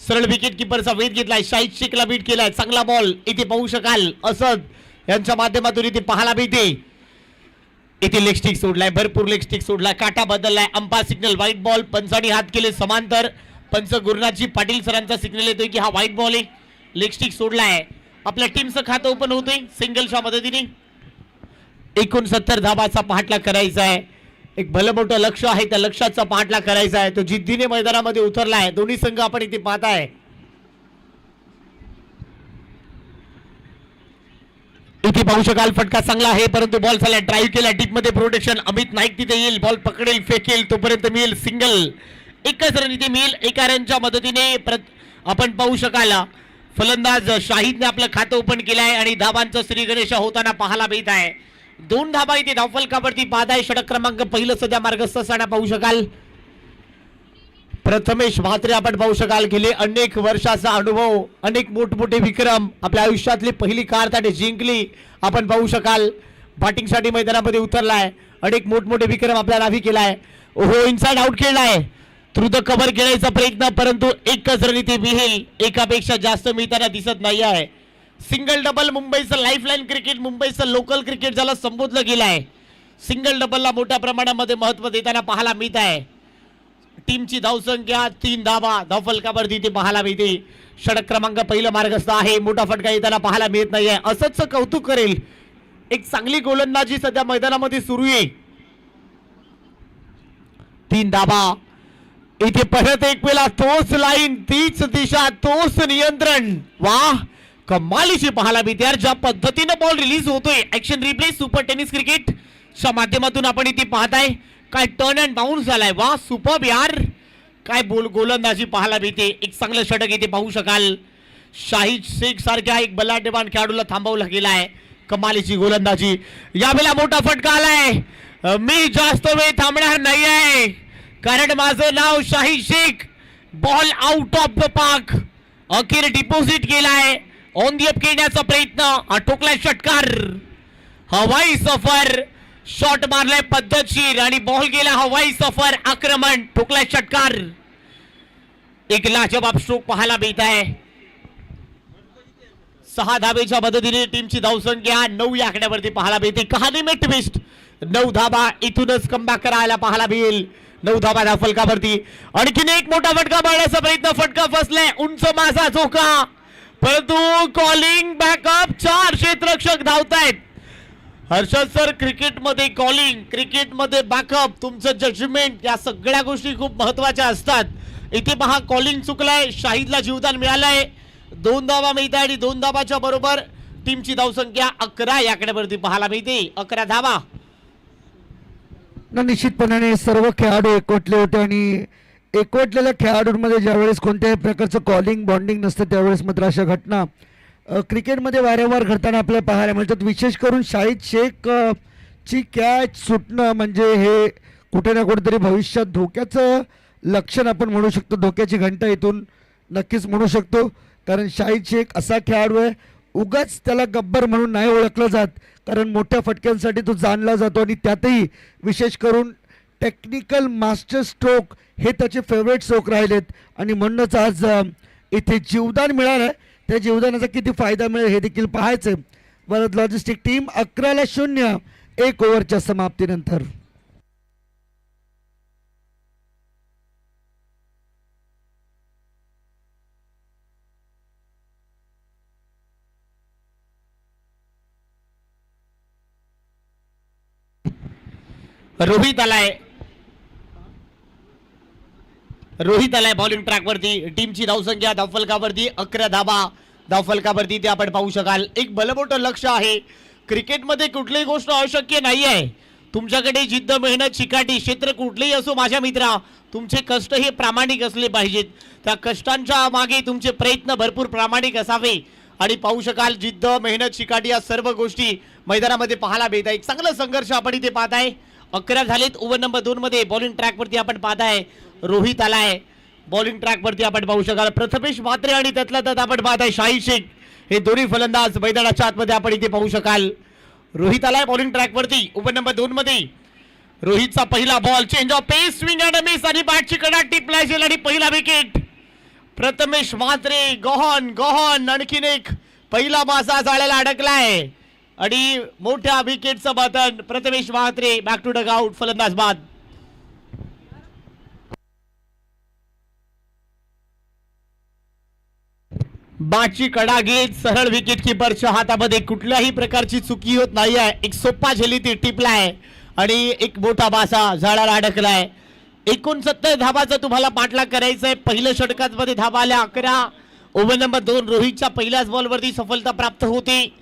सरळ विकेट किपरचा वेध घेतलाय. शाहीद शेखला बीट केलाय. चांगला बॉल इथे पाहू शकाल. असद यांच्या माध्यमातून इथे पाहायला मिळते. इथे लेग स्टिक सोडलाय, भरपूर लेग स्टिक सोडलाय, काटा बदललाय. Umpire signal wide ball. पंचांनी हात केले समांतर. पंच गुरुनाथजी पाटील सरांचा सिग्नल येतोय की हा व्हाईट बॉल आहे. लेग स्टिक सोडलाय. आपल्या टीमचं खातं ओपन होतोय सिंगलच्या मदतीने. 69 धावाचा पाठलाग करायचा आहे. एक भलं मोठं लक्ष आहे, त्या लक्ष्याचा पाठलाग करायचा आहे. तो जिद्दीने मैदानामध्ये उतरलाय. दोन्ही संघ आपण इथे पाहताय. इथे पाहू शकाल फटका चांगला आहे, परंतु बॉल झाला ड्राईव्ह केला डीप मध्ये. प्रोटेक्शन अमित नाईक तिथे येईल, बॉल पकडेल, फेकेल, तोपर्यंत मिळेल सिंगल. एकच रन इथे मिळेल. एका रनच्या मदतीने आपण पाहू शकाल फलंदाज शाहीदने आपलं खातं ओपन केलं आहे आणि धावांचं श्री गणेश होताना पाहायला मिळत आहे. 2 धावा इथे धावफलकावरती बाद आहे. षटक क्रमांक पहिलं सध्या मार्गस्थ असताना पाहू शकाल प्रथमेश म्हात्रे. आपण पाहू शकाल गेले अनेक वर्षाचा अनुभव, अनेक मोठमोठे विक्रम, आपल्या आयुष्यातली पहिली कार त्याने जिंकली. आपण पाहू शकाल बॅटिंगसाठी मैदानामध्ये उतरलाय. अनेक मोठमोठे विक्रम आपल्या नावी केलाय. ओहो, इनसाइड आउट खेळलाय. थ्रू द कव्हर खेळायचा प्रयत्न, परंतु एकच रन इथे मिळेल. एकापेक्षा जास्त मिळताना दिसत नाही आहे. सिंगल डबल मुंबईचं लाईफलाईन क्रिकेट, मुंबईचं लोकल क्रिकेट ज्याला संबोधलं गेलं आहे. सिंगल डबलला मोठ्या प्रमाणामध्ये महत्व देताना पाहायला मिळत आहे. टीमची धावसंख्या 3 धावा धावफलकावर तिथे पाहायला मिळते. षटक क्रमांक पहिलं मार्गस्थ आहे. मोठा फटका येताना पाहायला मिळत नाहीये. असंच कौतुक करेल. एक चांगली गोलंदाजी सध्या मैदानामध्ये सुरू आहे. 3 धावा इथे परत एक वेळा तोच लाईन, तीच दिशा, तोच नियंत्रण. वाह, कमालीची पाहायला मिळते यार. ज्या पद्धतीने बॉल रिलीज होतोय, action replay super tennis cricket च्या माध्यमातून आपण इथे पाहताय. काय टर्न अँड बाउन्स झालाय. वाह, सुपर्ब यार. काय गोलंदाजी पाहायला मिळते. एक चांगलं षटक इथे पाहू शकाल. शाहीद शेख सारख्या एक बलाढ्यवान खेळाडूला थांबवला गेलाय. कमालीची गोलंदाजी. यावेळेला मोठा फटका आलाय. मी जास्त वेळ थांबणार नाही आहे, कारण माझं नाव Shahi Shaikh. Ball out of the park. अखेर डिपॉझिट केलाय. ऑन दी अप खेळण्याचा प्रयत्न. हा ठोकलाय षटकार. हवाई सफर. शॉट मारलाय पद्धतशीर आणि बॉल गेला हवाई सफर. आक्रमण. ठोकलाय षटकार. एक लाजवाब स्ट्रोक पाहायला मिळत आहे. 6 धावेच्या मदतीने टीमची धावसंख्या 9 या आकड्यावरती पाहायला मिळते. कहाणी में ट्विस्ट. 9 धाबा इथूनच कमबॅक करायला पाहायला मिळेल. 9 धाबा धाव फलकावरती. आणखीन एक मोठा फटका मारण्याचा प्रयत्न. फटका फसलाय. उंच माझा झोका, परंतु कॉलिंग बॅकअप. 4 क्षेत्ररक्षक धावतायत. हर्षद सर, क्रिकेटमध्ये कॉलिंग, क्रिकेटमध्ये बॅकअप, तुमचं जजमेंट, या सगळ्या गोष्टी खूप महत्वाच्या असतात. इथे पहा कॉलिंग चुकलाय. शाहिदला जीवदान मिळालंय. 2 धावा मिळतात आणि 2 धावाच्या बरोबर टीमची धावसंख्या 11 या आकड्यावरती पाहायला मिळते. 11 धावा. निश्चितपणाने सर्व खेळाडू एकवटले होते आणि एकवटलेल्या खेळाडूंमध्ये ज्यावेळेस कोणत्याही प्रकारचं कॉलिंग बॉन्डिंग नसतं त्यावेळेस मात्र अशा घटना क्रिकेटमध्ये वारंवार घडताना आपल्याला पाहायला मिळतात. विशेष करून शाहिद शेख ची कॅच सुटणं म्हणजे हे कुठे ना कुठेतरी भविष्यात धोक्याचं लक्षण आपण म्हणू शकतो. धोक्याची घंटा इथून नक्कीच म्हणू शकतो. कारण शाहिद शेख असा खेळाडू आहे, उगाच त्याला गब्बर म्हणून नाही ओळखलं जात, कारण मोठ्या फटक्यांसाठी तो जाणला जातो आणि त्यातही विशेष करून टेक्निकल मास्टर स्ट्रोक हे त्याचे फेवरेट स्ट्रोक राहिलेत आणि म्हणूनच आज इथे जीवदान मिळालं आहे. त्या जीवदानाचा किती फायदा मिळेल हे देखील पाहायचं. वरद लॉजिस्टिक टीम 11-0 1 ओव्हरच्या समाप्तीनंतर. रोहित आलाय बॉलिंग ट्रॅक वरती. टीमची धावसंख्या धावफलकावरती 11 धावा धावफलकावरती ते आपण पाहू शकाल. एक भलमोठं लक्ष आहे. क्रिकेटमध्ये कुठलीही गोष्ट अशक्य नाही आहे. तुमच्याकडे जिद्द, मेहनत, चिकाटी, क्षेत्र कुठलेही असो माझ्या मित्रा, तुमचे कष्ट हे प्रामाणिक असले पाहिजेत. त्या कष्टांच्या मागे तुमचे प्रयत्न भरपूर प्रामाणिक असावे आणि पाहू शकाल जिद्द, मेहनत, चिकाटी या सर्व गोष्टी मैदानामध्ये पाहायला मिळत आहे. चांगला संघर्ष आपण इथे पाहताय. 11 झालेत. ओव्हर नंबर 2 मध्ये बॉलिंग ट्रॅक वरती आपण पाहताय रोहित आलाय. बॉलिंग ट्रॅक वरती आपण पाहू शकाल प्रथमेश म्हात्रे आणि त्यातला त्यात आपण पाहताय शाही शेख. हे दोन्ही फलंदाज मैदानाच्या आतमध्ये आपण इथे पाहू शकाल. रोहित आलाय बॉलिंग ट्रॅक वरती. ओव्हर नंबर 2 मध्ये रोहितचा पहिला ball. Change of pace, swing and miss आणि बॅटची कडा टिपलाय गेला आणि पहिला विकेट. प्रथमेश म्हात्रे गहन आणखीन एक पहिला मासा जाळ्याला अडकलाय आणि मोठ्या विकेटचं button. Prathamesh Mhatre back to dugout. फलंदाज बाद. बाची कडा घेत सरळ विकेट किपरच्या हातामध्ये कुठल्याही प्रकारची चुकी होत नाहीये. एक सोपा झेली ती टिपलाय आणि एक मोठा बासा झाडाला अडकलाय. 69 धावाचा तुम्हाला पाठलाग करायचा आहे. पहिल्या षटकामध्ये धावा आल्या 11. ओव्हर नंबर 2 रोहितच्या पहिल्याच बॉलवरती सफलता प्राप्त होते.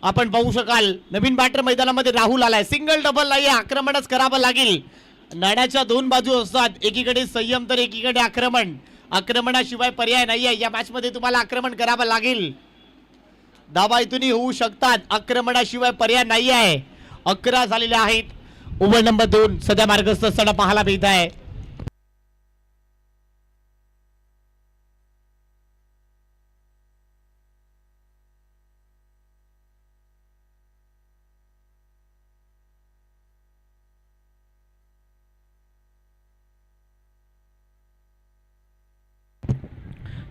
आपण पाहू शकाल नवीन बॅटर मैदानामध्ये राहुल आलाय. सिंगल डबल नाही, आक्रमणच करावं लागेल. नाण्याच्या 2 बाजू असतात. एकीकडे संयम तर एकीकडे आक्रमण. आक्रमणाशिवाय पर्याय नाहीये. या मॅच मध्ये तुम्हाला आक्रमण करावं लागेल. धावा इथूनही होऊ शकतात. आक्रमणाशिवाय पर्याय नाही आहे. 11 झालेले आहेत. ओव्हर नंबर 2 सध्या मार्गस्थ असताना पाहायला मिळत आहे.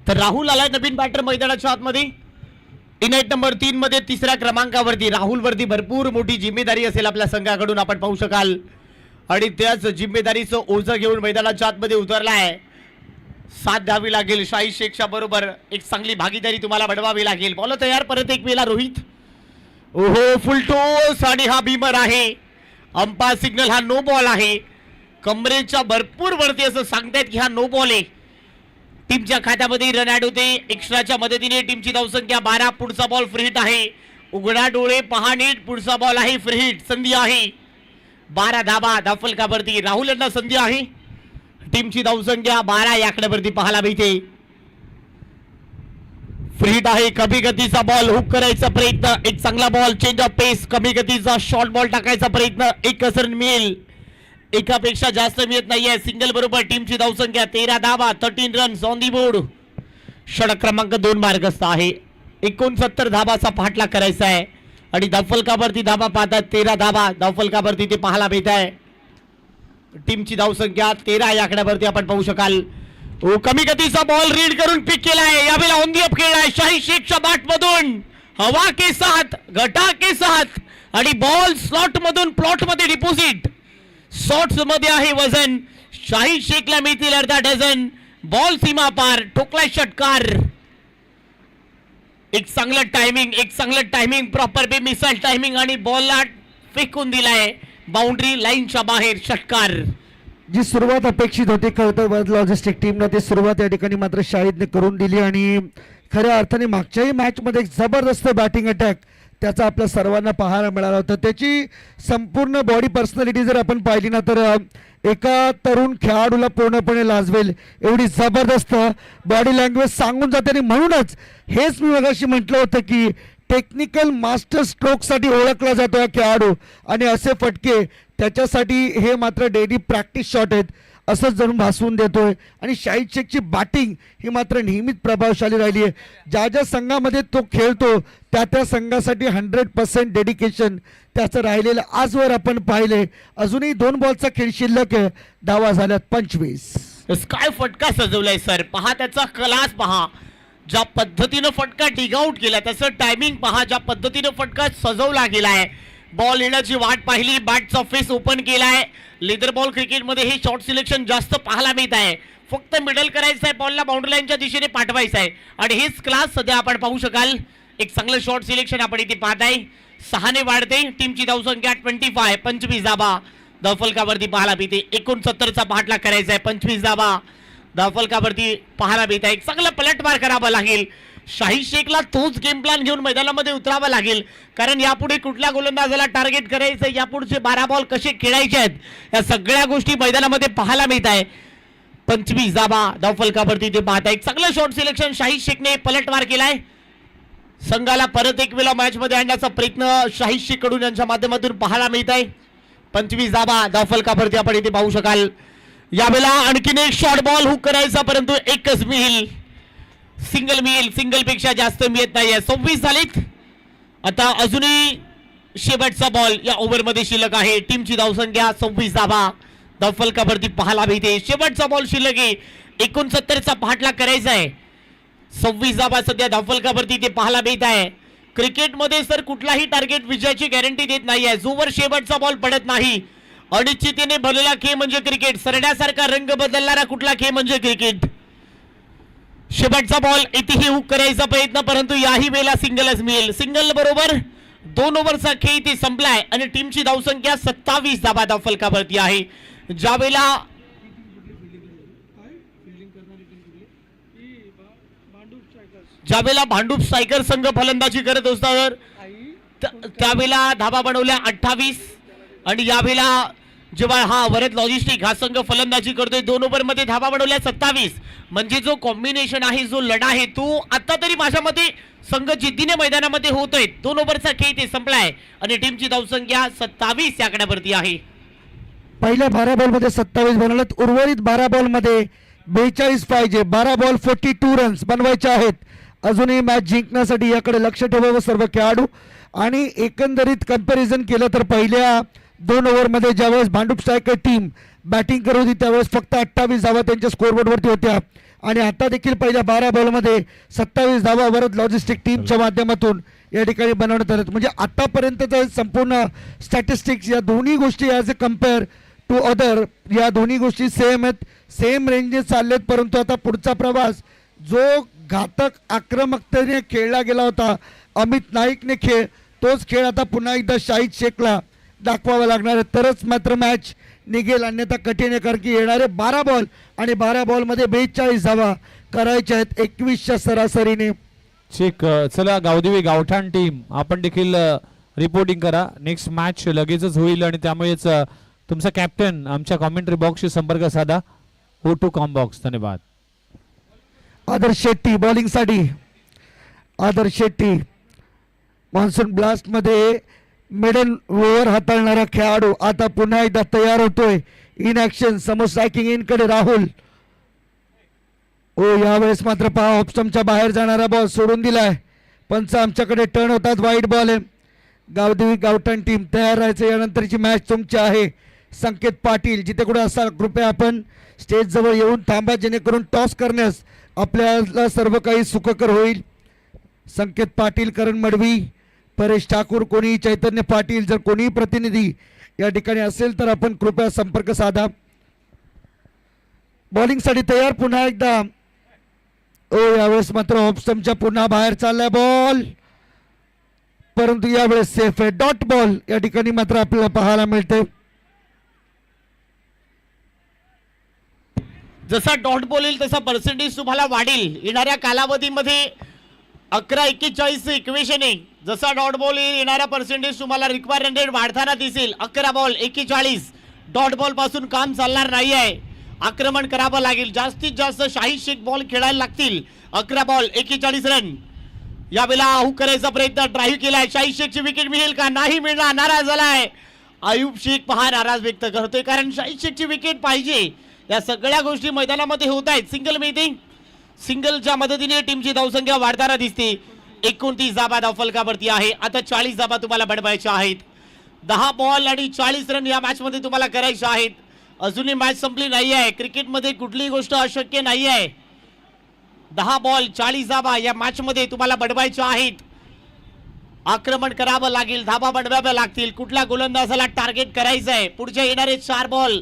तर राहुल आलाय नवीन बॅटर मैदानाच्या आतमध्ये. इनाईट नंबर 3 मध्ये 3ऱ्या क्रमांकावरती राहुल वरती भरपूर मोठी जिम्मेदारी असेल आपल्या संघाकडून आपण पाहू शकाल आणि त्याच जिम्मेदारीचं ओझं घेऊन मैदानाच्या आतमध्ये उतरलाय. साथ द्यावी लागेल शाही शेखच्या बरोबर. एक चांगली भागीदारी तुम्हाला बनवावी लागेल. बॉल तयार. परत एक वेळा रोहित. ओहो फुल टोस आणि हा बीमर आहे. अंपायर सिग्नल हा नो बॉल आहे. कमरेच्या भरपूर वरती असं सांगतायत की हा नो बॉल आहे. टीमच्या खात्यामध्ये रन ऍड होते. एक्स्ट्राच्या मदतीने टीमची धावसंख्या 12. पुढचा बॉल फ्री हिट आहे. उघडा डोळे पहा नीट. पुढचा बॉल आहे फ्री हिट. संधी आहे. 12 धाबा धावफलकावरती राहुल यांना संधी आहे. टीमची धावसंख्या 12 या आकड्यावरती पाहायला मिळते. फ्री हिट आहे. कमी गतीचा बॉल हुक करायचा प्रयत्न. एक चांगला बॉल. चेंज ऑफ पेस. कमी गतीचा शॉर्ट बॉल टाकायचा प्रयत्न. एक कसर मिळेल. एकापेक्षा जास्त मिळत नाहीये. सिंगल बरोबर टीमची धावसंख्या 13 धावा, 13 रन्स ऑन दी बोर्ड. षटक क्रमांक 2 मार्गस्थ आहे. 69 धाबाचा पाठलाग करायचा आहे आणि धावफलकावरती धाबा पाहतात 13 धाबा धावफलकावरती ते पाहायला मिळत आहे. टीमची धावसंख्या 13 या आकड्यावरती आपण पाहू शकाल. कमी गतीचा बॉल रीड करून पिक केलाय. यावेळेला ऑन दी अप खेळलाय शाहीद शेखच्या बॅट मधून. हवा के साथ, घटा के साथ आणि बॉल स्लॉट मधून प्लॉट मध्ये डिपॉझिट. शॉट्स मध्ये आहे वजन. शाहीद शेखला मिळतील अर्धा डझन. बॉल सीमा पार, ठोकलाय षटकार. एक चांगलं टायमिंग प्रॉपर बे मिसाईल टायमिंग आणि बॉलला फेकून दिलाय बाउंड्री लाईनच्या बाहेर. षटकार. जी सुरुवात अपेक्षित होती खरं तर लॉजिस्टिक टीमला ती सुरुवात या ठिकाणी मात्र शाहिदने करून दिली आणि खऱ्या अर्थाने मागच्याही मॅचमध्ये एक जबरदस्त बॅटिंग अटॅक त्याचा आपल्या सर्वांना पाहायला मिळाला होता. त्याची संपूर्ण बॉडी पर्सनॅलिटी जर आपण पाहिली ना तर एका तरुण खेळाडूला पूर्णपणे लाजवेल एवढी जबरदस्त बॉडी लँग्वेज सांगून जाते. आणि म्हणूनच हेच मी मगाशी म्हटलं होतं की टेक्निकल मास्टर स्ट्रोकसाठी ओळखला जातो हा खेळाडू आणि असे फटके त्याच्यासाठी हे मात्र डेली प्रॅक्टिस शॉट आहेत असंच जणून भासवून देतोय. आणि शाहीद शेखची बॅटिंग ही मात्र नेहमीच प्रभावशाली राहिली आहे. ज्या ज्या संघामध्ये तो खेळतो त्या त्या संघासाठी 100% डेडिकेशन त्याचं राहिलेलं आजवर आपण पाहिले. अजूनही 2 बॉलचा खेळ शिल्लक आहे. धावा झाल्यात 25. काय फटका सजवलाय सर. पहा त्याचा क्लास पहा. ज्या पद्धतीनं फटका डिग आउट केला त्याचं टायमिंग पहा. ज्या पद्धतीनं फटका सजवला गेलाय. बॉल येण्याची वाट पाहिली. बॅटचा फेस ओपन केलाय. लेदर बॉल क्रिकेटमध्ये हे शॉर्ट सिलेक्शन जास्त पाहायला मिळत आहे. फक्त मिडल करायचं आहे, बॉलला बाउंड्री लाईनच्या दिशेने पाठवायचं आहे आणि हेच क्लास सध्या आपण पाहू शकाल. एक चांगलं शॉर्ट सिलेक्शन आपण इथे पाहताय. 6 ने वाढते. टीमची धावसंख्या 25 धाबा धावफलकावरती पाहायला मिळते. 69चा पाठलाग करायचा आहे. 25 धाबा धावफलकावरती पाहायला मिळत आहे. एक चांगला पलटवार करावा लागेल. शाहीद शेखला तोच गेम प्लॅन घेऊन मैदानामध्ये उतरावा लागेल कारण यापुढे कुठल्या गोलंदाजाला टार्गेट करायचं, यापुढचे 12 बॉल कसे खेळायचे आहेत या सगळ्या गोष्टी मैदानामध्ये पाहायला मिळत आहे. 25 धाबा धावफलकावरती ते पाहताय. एक चांगलं शॉर्ट सिलेक्शन शाहीद शेखने पलटवार केलाय. संघाला परत एक वेळा मॅच मध्ये आणण्याचा प्रयत्न शाहीद शेख कडून यांच्या माध्यमातून पाहायला मिळत आहे. 25 धाबा धावफलकावरती आपण इथे पाहू शकाल. यावेळेला आणखीन एक शॉर्ट बॉल हुक करायचा परंतु एकच मिळेल. सिंगल पेक्षा जास्त मिळत नाहीये. 26 झालीत. आता अजूनही शेवटचा बॉल या ओव्हर मध्ये शिल्लक आहे. टीमची धावसंख्या 26 धाबा धावफलकावरती पाहायला मिळते. शेवटचा बॉल शिल्लक आहे. 69चा पाठलाग करायचा आहे. 26 धाबा सध्या धावफलकावरती ते पाहायला मिळत आहे. क्रिकेटमध्ये सर कुठलाही टार्गेट विजयाची गॅरंटी देत नाहीये. जोवर शेवटचा बॉल पडत नाही. अनिश्चिततेने भरलेला खेळ म्हणजे क्रिकेट. सरण्यासारखा रंग बदलणारा कुठला खेळ म्हणजे क्रिकेट. शेवटचा बॉल इथेही हुक करायचा प्रयत्न परंतु याही वेळेला सिंगलच मिळेल. सिंगल बरोबर 2 ओव्हरचा खेळ इथे संपलाय आणि टीमची धावसंख्या 27 धाबा धावफलकावरती आहे. ज्यावेळेला भांडूप स्ट्रायकर संघ फलंदाजी करत असतात त्यावेळेला धाबा बनवल्या 28 आणि यावेळेला जेव्हा हा वरद लॉजिस्टिक हा संघ फलंदाजी करतोय 2 ओव्हर मध्ये धाबा बनवल्या 27. म्हणजे जो कॉम्बिनेशन आहे, जो लढा आहे तो आता तरी माझ्या मते संघ जिद्दीने मैदानामध्ये होतोय. 2 ओव्हरचा खेळ ते संपलाय आणि टीमची धावसंख्या 27 या आकड्यावरती आहे. पहिल्या 12 बॉलमध्ये 27 बनवलेत. उर्वरित 12 बॉलमध्ये 42 पाहिजे. 12 बॉल 42 रन्स बनवायचे आहेत. अजूनही मॅच जिंकण्यासाठी याकडे लक्ष ठेवावं सर्व खेळाडू. आणि एकंदरीत कंपॅरिझन केलं तर पहिल्या 2 ओव्हरमध्ये ज्यावेळेस भांडूप स्ट्रायकर टीम बॅटिंग करत होती त्यावेळेस फक्त 28 धावा त्यांच्या स्कोरबोर्डवरती होत्या आणि आता देखील पहिल्या 12 बॉलमध्ये 27 धावा वरद लॉजिस्टिक टीमच्या माध्यमातून या ठिकाणी बनवण्यात आल्यात. म्हणजे आतापर्यंतचा संपूर्ण स्टॅटिस्टिक्स या दोन्ही गोष्टी as a compare to other या दोन्ही गोष्टी सेम आहेत. सेम रेंजने चाललेत परंतु आता पुढचा प्रवास जो घातक आक्रमकतेने खेळला गेला होता अमित नाईकने खेळ तोच खेळ आता पुन्हा एकदा शाहीद शेखला दाखवावा लागणार आहे तरच मात्र मॅच निघेल. अन्यथा कठीण आहे कारण की येणारे 12 बॉल आणि 12 बॉलमध्ये 42 धावा करायच्या आहेत 21च्या सरासरीने. ठीक. चला गावदेवी गावठाण टीम आपण देखील रिपोर्टिंग करा. नेक्स्ट मॅच लगेचच होईल आणि त्यामुळेच तुमचा कॅप्टन आमच्या कॉमेंट्री बॉक्सशी संपर्क साधा. हो टू कॉम बॉक्स. धन्यवाद. आदर्श शेट्टी बॉलिंगसाठी. आदर्श शेट्टी मॉन्सून ब्लास्टमध्ये मिडल ओव्हर हाताळणारा खेळाडू आता पुन्हा एकदा तयार होतोय. इन ऍक्शन समोर स्ट्रायकिंग इन कडे राहुल. ओ यावेळेस मात्र पहा ऑप्शनच्या बाहेर जाणारा बॉल सोडून दिलाय. पंच आमच्याकडे टर्न होतात. वाईट बॉल आहे. गावदेवी गावठण टीम तयार राहायचं. यानंतरची मॅच तुमची आहे. संकेत पाटील जिथे कुठे असाल कृपया आपण स्टेज जवळ येऊन थांबा जेणेकरून टॉस करण्यास आपल्याला सर्व काही सुखकर होईल. संकेत पाटील, करण मडवी, परेश ठाकूर, कोणी चैतन्य पाटील, जर कोणी प्रतिनिधी या ठिकाणी असेल तर आपण कृपया संपर्क साधा. बॉलिंगसाठी तयार पुन्हा एकदा. ओ यावेळेस मात्र ऑप्शनच्या पुन्हा बाहेर चाललाय बॉल, परंतु यावेळेस सेफ आहे. डॉट बॉल या ठिकाणी मात्र आपल्याला पाहायला मिळते. जसा डॉट बॉल येईल तसा पर्सेंटेज तुम्हाला वाढेल. येणाऱ्या कालावधीमध्ये 11-41 इक्वेशन आहे. जसा डॉट बॉल येईल येणारा पर्सेंटेज तुम्हाला रिक्वायर्ड वाढताना दिसेल. 11 बॉल 41. डॉट बॉल पासून काम चालणार नाही आहे. आक्रमण करावं लागेल. जास्तीत जास्त शाहीद शेख बॉल खेळायला लागतील. 11 बॉल 41 रन. यावेळेला आऊट करायचा प्रयत्न ड्राईव्ह केलाय. शाहीद शेखची विकेट मिळेल का? नाही मिळणार. नाराज झालाय आयुब शेख. पहा नाराज व्यक्त करतोय कारण शाहीद शेखची विकेट पाहिजे. या सगळ्या गोष्टी मैदानामध्ये होत आहेत. सिंगल मिळते. सिंगलच्या मदतीने टीमची धावसंख्या वाढताना दिसते. 29 धाबा धावफलकावरती आहे. आता 40 धाबा तुम्हाला बनवायच्या आहेत. 10 बॉल आणि 40 रन या मॅच मध्ये तुम्हाला करायचे आहेत. अजूनही मॅच संपली नाही आहे. क्रिकेटमध्ये कुठलीही गोष्ट अशक्य नाही आहे. 10 बॉल 40 धाबा या मॅच मध्ये तुम्हाला बनवायच्या आहेत. आक्रमण करावं लागेल. धाबा बनवाव्या लागतील. कुठल्या गोलंदाजाला टार्गेट करायचं आहे. पुढच्या येणारे 4 बॉल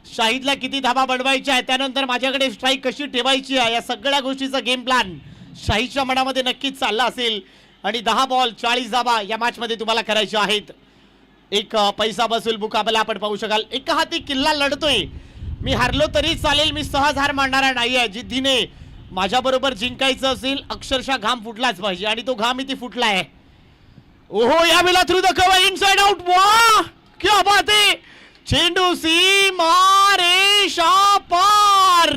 शाहिदला किती धाबा बनवायच्या आहे, त्यानंतर माझ्याकडे स्ट्राईक कशी ठेवायची आहे, या सगळ्या गोष्टीचा गेम प्लॅन शाहिदच्या मनामध्ये नक्कीच चालला असेल. आणि 10 बॉल 40 धाबा या मॅच मध्ये तुम्हाला करायचे आहेत. एक पैसा बसूल मुकाबला आपण पाहू शकाल. एका हाती किल्ला लढतोय. मी हारलो तरी चालेल, मी सहज हार मानणारा नाही आहे. जिद्दीने माझ्याबरोबर जिंकायचं असेल अक्षरशः घाम फुटलाच पाहिजे आणि तो घाम इथे फुटलाय. ओहो यावेळेला through the cover inside out. वाह क्या बात है. चेंडू सीमा रेषा पार.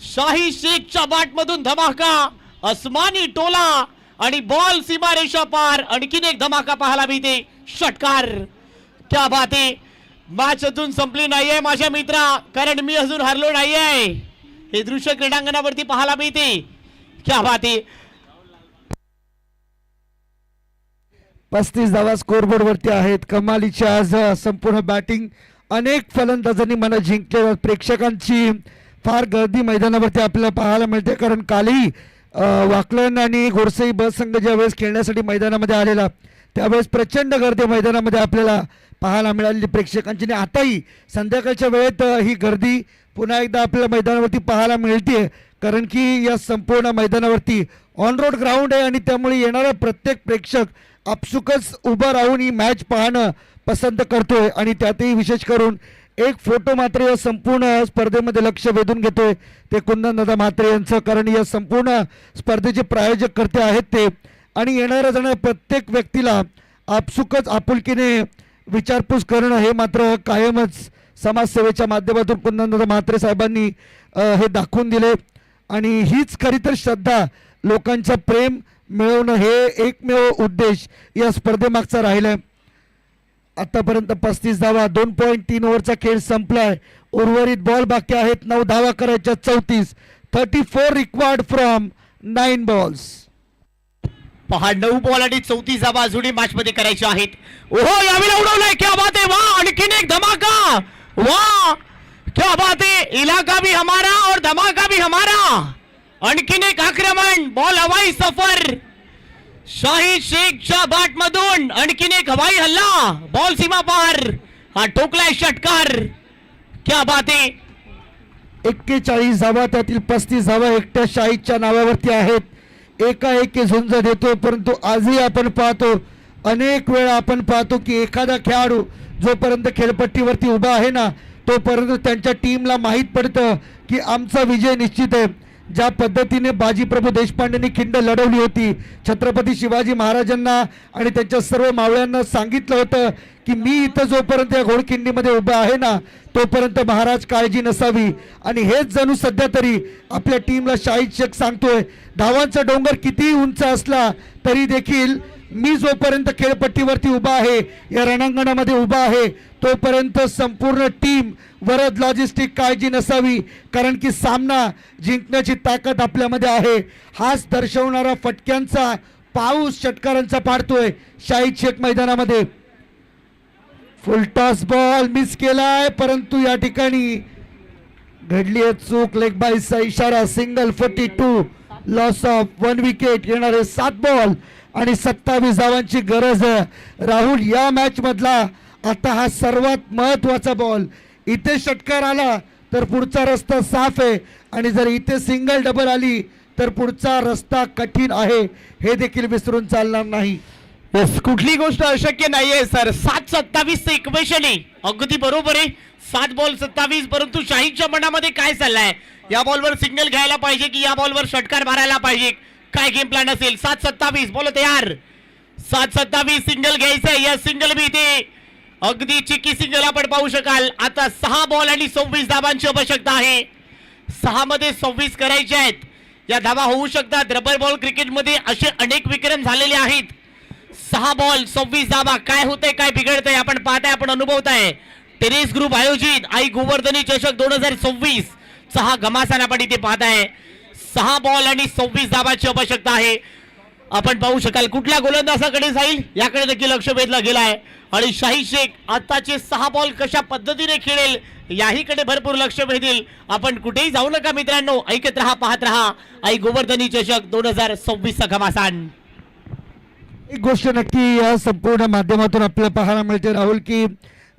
शाहीद शेखच्या बॅट मधून धमाका, अस्मानी टोला आणि बॉल सीमा रेषा पार. आणखीन एक धमाका पाहायला मिळते. षटकार. क्या बात आहे. मॅच अजून संपली नाहीये माझ्या मित्रा, कारण मी अजून हरलो नाहीये. हे दृश्य क्रीडांगणावरती पाहायला मिळते. क्या बात आहे. 35 धावा स्कोरबोर्ड वरती आहेत. कमालीची आज संपूर्ण बॅटिंग. अनेक फलंदाजांनी मला जिंकले. प्रेक्षकांची फार गर्दी मैदानावरती आपल्याला पाहायला मिळते, कारण कालही वाकलन आणि घोडसई बस संघ ज्या वेळेस खेळण्यासाठी मैदानामध्ये आलेला त्यावेळेस प्रचंड गर्दी मैदानामध्ये आपल्याला पाहायला मिळालेली प्रेक्षकांची. आणि आताही संध्याकाळच्या वेळेत ही गर्दी पुन्हा एकदा आपल्याला मैदानावरती पाहायला मिळते, कारण की या संपूर्ण मैदानावरती ऑन रोड ग्राउंड आहे आणि त्यामुळे येणारा प्रत्येक प्रेक्षक आपसुकच उभं राहून ही मॅच पाहणं पसंत करतोय. आणि त्यातही विशेष करून एक फोटो मात्र या संपूर्ण स्पर्धेमध्ये लक्ष वेधून घेतोय, ते कुंदनदादा म्हात्रे यांचं, कारण या संपूर्ण स्पर्धेचे प्रायोजक करते आहेत ते. आणि येणाऱ्या जाणाऱ्या प्रत्येक व्यक्तीला आपसुकच आपुलकीने विचारपूस करणं हे मात्र कायमच समाजसेवेच्या माध्यमातून कुंदनदादा म्हात्रे साहेबांनी हे दाखवून दिले. आणि हीच खरी तर श्रद्धा, लोकांचं प्रेम मिळवणं हे एकमेव उद्देश या स्पर्धेमागचा राहिलाय. आतापर्यंत 35 धावा, 2.3 ओव्हरचा खेळ संपलाय. उर्वरित बॉल बाकी आहेत. 9 धावा करायच्या. 34 रिक्वायर्ड फ्रॉम 9 बॉल्स. पहा 9 बॉल आणि 34 धावा अजूनही मॅच मध्ये करायच्या आहेत. ओहो यावेळेला उडवलाय. क्या बात है. वाह आणखीन एक धमाका. वाह क्या बात है. इलाका भी हमारा और धमाका भी हमारा. आणखीन एक आक्रमण. बॉल हवाई सफर. शाहीद शेखच्या बॅट मधून आणखीन एक हवाई हल्ला. बॉल सीमा पार. हा ठोकलाय षटकार. क्या बात है. 41 धावा, त्यातील 35 धावा एकट्या शाहीदच्या नावावरती आहेत. एकाएकी झुंज देतोय, परंतु आजही आपण पाहतो, अनेक वेळा आपण पाहतो की एखादा खेळाडू जोपर्यंत खेळपट्टीवरती उभा आहे ना तोपर्यंत त्यांच्या टीमला माहीत पडतं की आमचा विजय निश्चित आहे. ज्या पद्धतीने बाजीप्रभू देशपांडेंनी खिंड लढवली होती, छत्रपती शिवाजी महाराजांना आणि त्यांच्या सर्व मावळ्यांना सांगितलं होतं की मी इथं जोपर्यंत या घोडखिंडीमध्ये उभा आहे ना तोपर्यंत महाराज काळजी नसावी. आणि हेच जणू सध्या तरी आपल्या टीमला शाहीद शेख सांगतोय. धावांचा डोंगर कितीही उंच असला तरी देखील मी जोपर्यंत खेळपट्टीवरती उभा आहे, या रणांगणामध्ये उभा आहे, तोपर्यंत संपूर्ण टीम वरद लॉजिस्टिक काळजी नसावी, कारण की सामना जिंकण्याची ताकद आपल्यामध्ये आहे. हाच दर्शवणारा फटक्यांचा पाऊस षटकारांचा पाडतोय शाहीद शेख मैदानामध्ये. फुल टॉस बॉल मिस केलाय, परंतु या ठिकाणी घडली आहे चूक. लेग बाईसचा इशारा. Single 42, loss of 1 wicket. येणारे 7 बॉल आणि 27 धावांची गरज आहे. राहुल, या मॅच मधला आता हा सर्वात महत्वाचा बॉल. इथे षटकार आला तर पुढचा रस्ता साफ आहे, आणि जर इथे सिंगल डबल आली तर पुढचा रस्ता कठीण आहे, हे देखील विसरून चालणार नाही. Yes, कुठली गोष्ट अशक्य नाहीये सर. 7-27 इक्वेशन आहे, अगदी बरोबर आहे. 7 बॉल 27, परंतु शाहीदच्या मनामध्ये काय चाललंय? या बॉलवर सिंगल घ्यायला पाहिजे की या बॉलवर षटकार मारायला पाहिजे? काय गेम प्लॅन असेल? 7-27 बोलो तयार. 7-27 सिंगल घ्यायचंय. या सिंगल बी इथे अगदी चिकी सिंगल आपण पाहू शकाल. आता 6 बॉल आणि 26 धावांची आवश्यकता आहे. 6 मध्ये 26 करायचे आहेत. या धावा होऊ शकतात. रबर बॉल क्रिकेटमध्ये असे अनेक विक्रम झालेले आहेत. 6 बॉल 26 धावा. काय होतंय, काय बिघडतंय आपण पाहताय, आपण अनुभवताय. टेनिस ग्रुप आयोजित आई गोवर्धनी चषक 2026 चा हा घमासान आपण इथे पाहताय. 6 बॉल आणि 26 धावांची आवश्यकता आहे. आपण पाहू शकाल कुठल्या गोलंदाजाकडे जाईल याकडे देखील लक्ष वेधलं गेलं आहे. आणि शाहीद शेख आताचे 6 बॉल कशा पद्धतीने खेळेल याहीकडे भरपूर लक्ष वेधील. आपण कुठेही जाऊ नका मित्रांनो, ऐकत रहा, पाहत रहा आई गोवर्धनी चषक 2026 चा घमासान. एक गोष्ट नक्की या संपूर्ण माध्यमातून आपल्याला पाहायला मिळते राहुल, की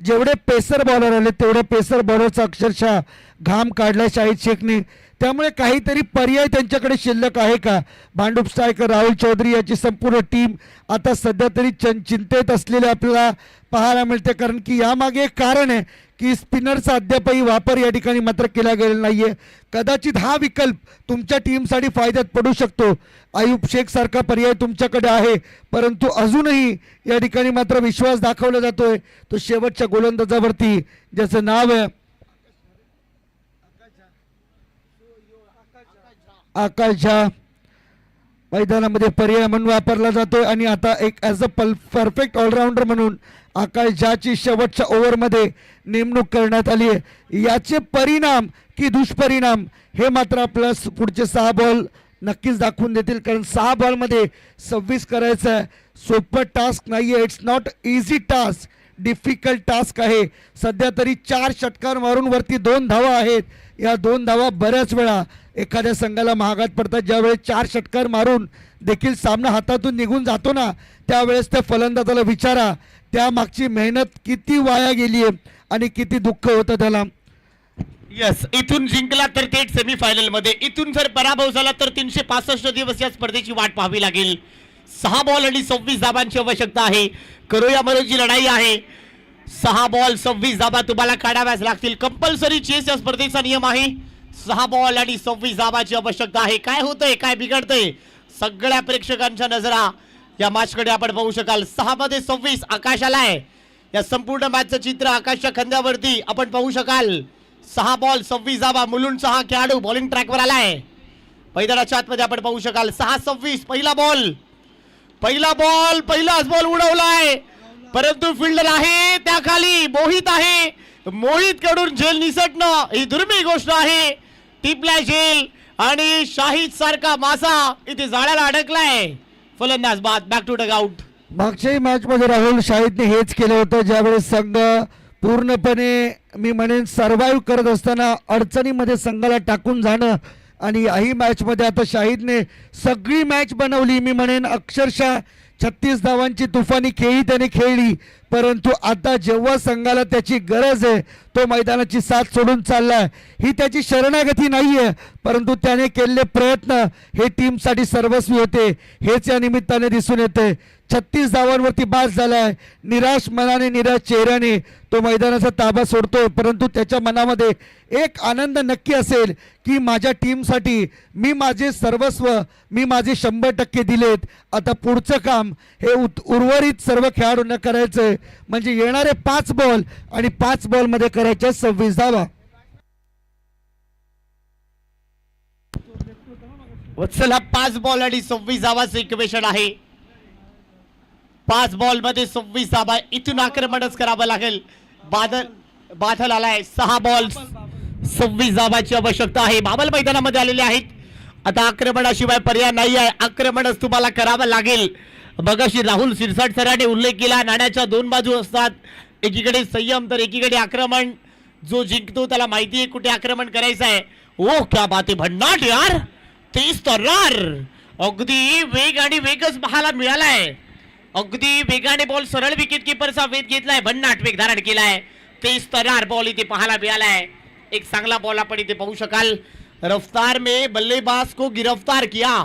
जेवढे पेसर बॉलर आले तेवढे पेसर बॉलरचा अक्षरशः घाम काढला शाहीद शेखने. त्यामुळे काहीतरी पर्याय त्यांच्याकडे शिल्लक आहे का? भांडूप स्ट्रायकर राहुल चौधरी याची संपूर्ण टीम आता सध्या तरी चिंतेत असलेले आपल्याला पाहायला मिळते, कारण की यामागे एक कारण आहे की स्पिनरचा अद्यापही वापर या ठिकाणी मात्र केला गेलेला नाहीये. कदाचित हा विकल्प तुमच्या टीमसाठी फायद्यात पडू शकतो. आयुब शेख सारखा पर्याय तुमच्याकडे आहे, परंतु अजूनही या ठिकाणी मात्र विश्वास दाखवला जातोय तो शेवटच्या गोलंदाजावरती, ज्याचं नाव आहे आकाश झा. मैदानामध्ये पर्याय म्हणून वापरला जातोय, आणि आता एक ॲज अ परफेक्ट ऑलराऊंडर म्हणून आकाश झाची शेवटच्या ओव्हरमध्ये नेमणूक करण्यात आली आहे. याचे परिणाम की दुष्परिणाम हे मात्र आपल्याला पुढचे 6 बॉल नक्कीच दाखवून देतील, कारण 6 बॉलमध्ये 26 करायचं आहे. सोपं टास्क नाही आहे. It's not easy task, difficult task आहे. सध्या तरी 4 षटकार मारून वरती 2 धावा आहेत. या 2 धावा बऱ्याच वेळा एखाद्या संघाला महागात पडतात. ज्यावेळेस 4 षटकार मारून देखील सामना हातातून निघून जातो ना, त्यावेळेस त्या फलंदाजाला विचारा त्या मागची मेहनत किती वाया गेली आहे आणि किती दुःख होतं त्याला. यस, इथून जिंकला तर थेट सेमीफायनल मध्ये, इथून जर पराभव झाला तर 365 दिवस या स्पर्धेची वाट पाहावी लागेल. 6 बॉल आणि 26 धावांची आवश्यकता आहे. करो या मरोची लढाई आहे. 6 बॉल 26 धावा तुम्हाला काढाव्याच लागतील. कंपल्सरी चेस या स्पर्धेचा नियम आहे. 6 बॉल आणि 26 धावांची आवश्यकता आहे. काय होतंय, काय बिघडतंय, सगळ्या प्रेक्षकांच्या नजरा या मॅचकडे आपण पाहू शकाल. 6 मध्ये 26 आकाश आलाय. या संपूर्ण मॅचचं चित्र आकाशच्या खांद्यावरती आपण पाहू शकाल. 6 बॉल 26 धावा. मुलुंडचा हा खेळाडू बॉलिंग ट्रॅकवर आलाय. मैदानाच्या आतमध्ये आपण पाहू शकाल. 6-26 पहिला बॉल पहिलाच बॉल उडवलाय, परंतु फिल्डर आहे त्या खाली मोहित आहे. मोहित कडून झेल निसटणं ही दुर्मिळ गोष्ट आहे. टिपलाय झेल आणि शाहीद सारखा मासा इथे जाळ्याला अडकलाय. फलंदाज बाद, बॅक टू डग आउट. मागच्याही मॅच मध्ये राहुल शाहीदने हेच केलं होतं, ज्यावेळेस संघ पूर्णपणे मी म्हणेन सर्व्हाइव्ह करत असताना अडचणीमध्ये संघाला टाकून जाणं. आणि याही मॅच मध्ये आता शाहीदने सगळी मॅच बनवली. मी म्हणेन अक्षरशः 36 धावांची तुफानी खेळी त्याने खेळली, परंतु आता जेव्हा संघाला त्याची गरज आहे तो मैदानाची साथ सोडून चाललाय. ही त्याची शरणागती नाहीये, परंतु त्याने केलेले प्रयत्न हे टीमसाठी सर्वस्वी होते, हेच या निमित्ताने दिसून येते. 36 धावांवरती बास झालाय. निराश मनाने, निराश चेहऱ्याने तो मैदानाचा ताबा सोडतोय, परंतु त्याच्या मनामध्ये एक आनंद नक्की असेल की माझ्या टीमसाठी मी माझे सर्वस्व, मी माझे 100% दिलेत. आता पुढचं काम हे उर्वरित सर्व खेळाडूंना करायचंय, म्हणजे येणारे 5 बॉल आणि 5 बॉलमध्ये करायच्या 26 धावा. वत्सला 5 बॉल आणि 26 धावाचं इक्वेशन आहे. 5 बॉल मध्ये 26 धावा. इथून आक्रमणच करावं लागेल. बादल आलाय. 6 बॉल 26 धावाची आवश्यकता आहे. बाबल मैदानामध्ये आलेले आहेत. आता आक्रमणाशिवाय पर्याय नाही आहे. आक्रमणच तुम्हाला करावं लागेल. मगाशी राहुल सिरसाट सरांनी उल्लेख केला, नाण्याच्या 2 बाजू असतात. एकीकडे संयम तर एकीकडे आक्रमण. जो जिंकतो त्याला माहिती आहे कुठे आक्रमण करायचं आहे. ओ क्या बात आहे, भन्नाट यार, तेज तर्रार. अगदी वेग आणि वेगच पाहायला मिळालाय. अगदी वेगाने बॉल सरळ विकेट किपरचा वेध घेतलाय. भन्नाट वेग धारण केलाय. तेज तर्रार बॉल इथे पाहायला मिळालाय. एक चांगला बॉल आपण इथे पाहू शकाल. रफ्तार में बल्लेबाज को गिरफ्तार किया.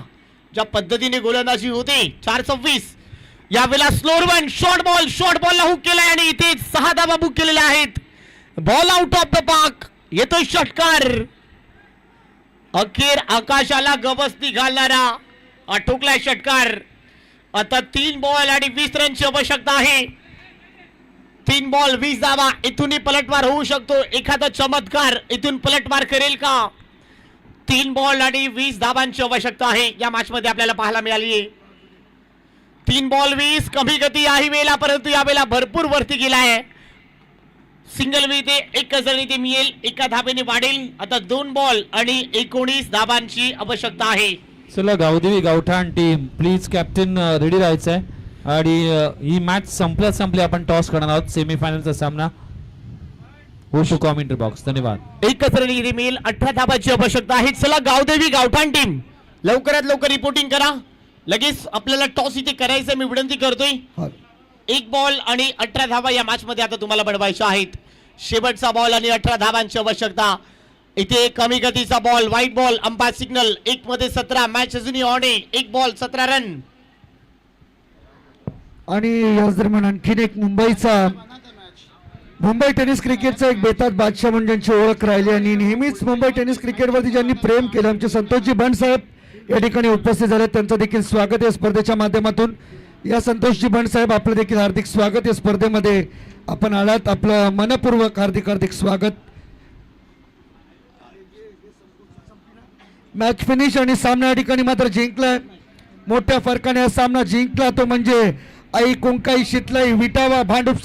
ज्या पद्धतीने गोलंदाजी होते 4-26. यावेळेला स्लोअर वन शॉर्ट बॉलला हुक केलाय आणि इथे 6 धावा बुक केलेल्या आहेत. Ball out of the park. येतोय षटकार. अखेर आकाशाला गवसती घालणारा ठोकलाय षटकार. आता 3 बॉल आणि 20 रनची आवश्यकता आहे. 3 बॉल 20 धावा. इथूनही पलटवार होऊ शकतो. एखादा चमत्कार इथून पलटवार करेल का? 3 बॉल आणि 20 धावांची आवश्यकता आहे या मॅच मध्ये आपल्याला पाहायला मिळाली आहे. 3 बॉल 20. कमी गती आहे वेळेला, परंतु यावेळेला भरपूर वरती गेलाय. सिंगल वी ते 1 रन इथे मिळेल. 1 धावेने वाढेल. आता 2 बॉल आणि 19 धावांची आवश्यकता आहे. चला गावदेवी गावठाण टीम प्लीज कॅप्टन रेडी राहायचं आहे. आणि ही मॅच संपली आपण टॉस करणार आहोत. सेमीफायनलचा सामना होऊ कॉमेंट्री बॉक्स. धन्यवाद. 1 रन इथे मिळेल. 18 धावांची आवश्यकता आहे. चला गावदेवी गावठाण टीम लवकरात लवकर रिपोर्टिंग करा. लगेच आपल्याला टॉस इथे करायचं मी विनंती करतोय. 1 बॉल आणि 18 धावा या मॅच मध्ये आता तुम्हाला बनवायच्या आहेत. शेवटचा बॉल आणि 18 धावांची आवश्यकता. इथे कमी गतीचा ball, white ball, umpire signal. 1 मध्ये 17. मॅच अजूनही ऑन आहे. 1 बॉल 17 रन. आणि याच दरम्यान आणखीन एक मुंबई टेनिस क्रिकेटचा एक बेतात बादशाह म्हणून ज्यांची ओळख राहिली आणि नेहमीच मुंबई टेनिस क्रिकेटवरती ज्यांनी प्रेम केलं आमचे संतोषजी बंड साहेब या ठिकाणी उपस्थित झाले. त्यांचं देखील स्वागत आहे स्पर्धेच्या माध्यमातून. या संतोषजी बंड साहेब आपलं देखील हार्दिक स्वागत आहे. स्पर्धेमध्ये आपण आलात, आपलं मनपूर्वक हार्दिक स्वागत. मॅच फिनिश आणि सामना या ठिकाणी मात्र जिंकलाय. मोठ्या फरकाने हा सामना जिंकला तो म्हणजे आई कुंकाई शितलाई विटावा भांडुपसा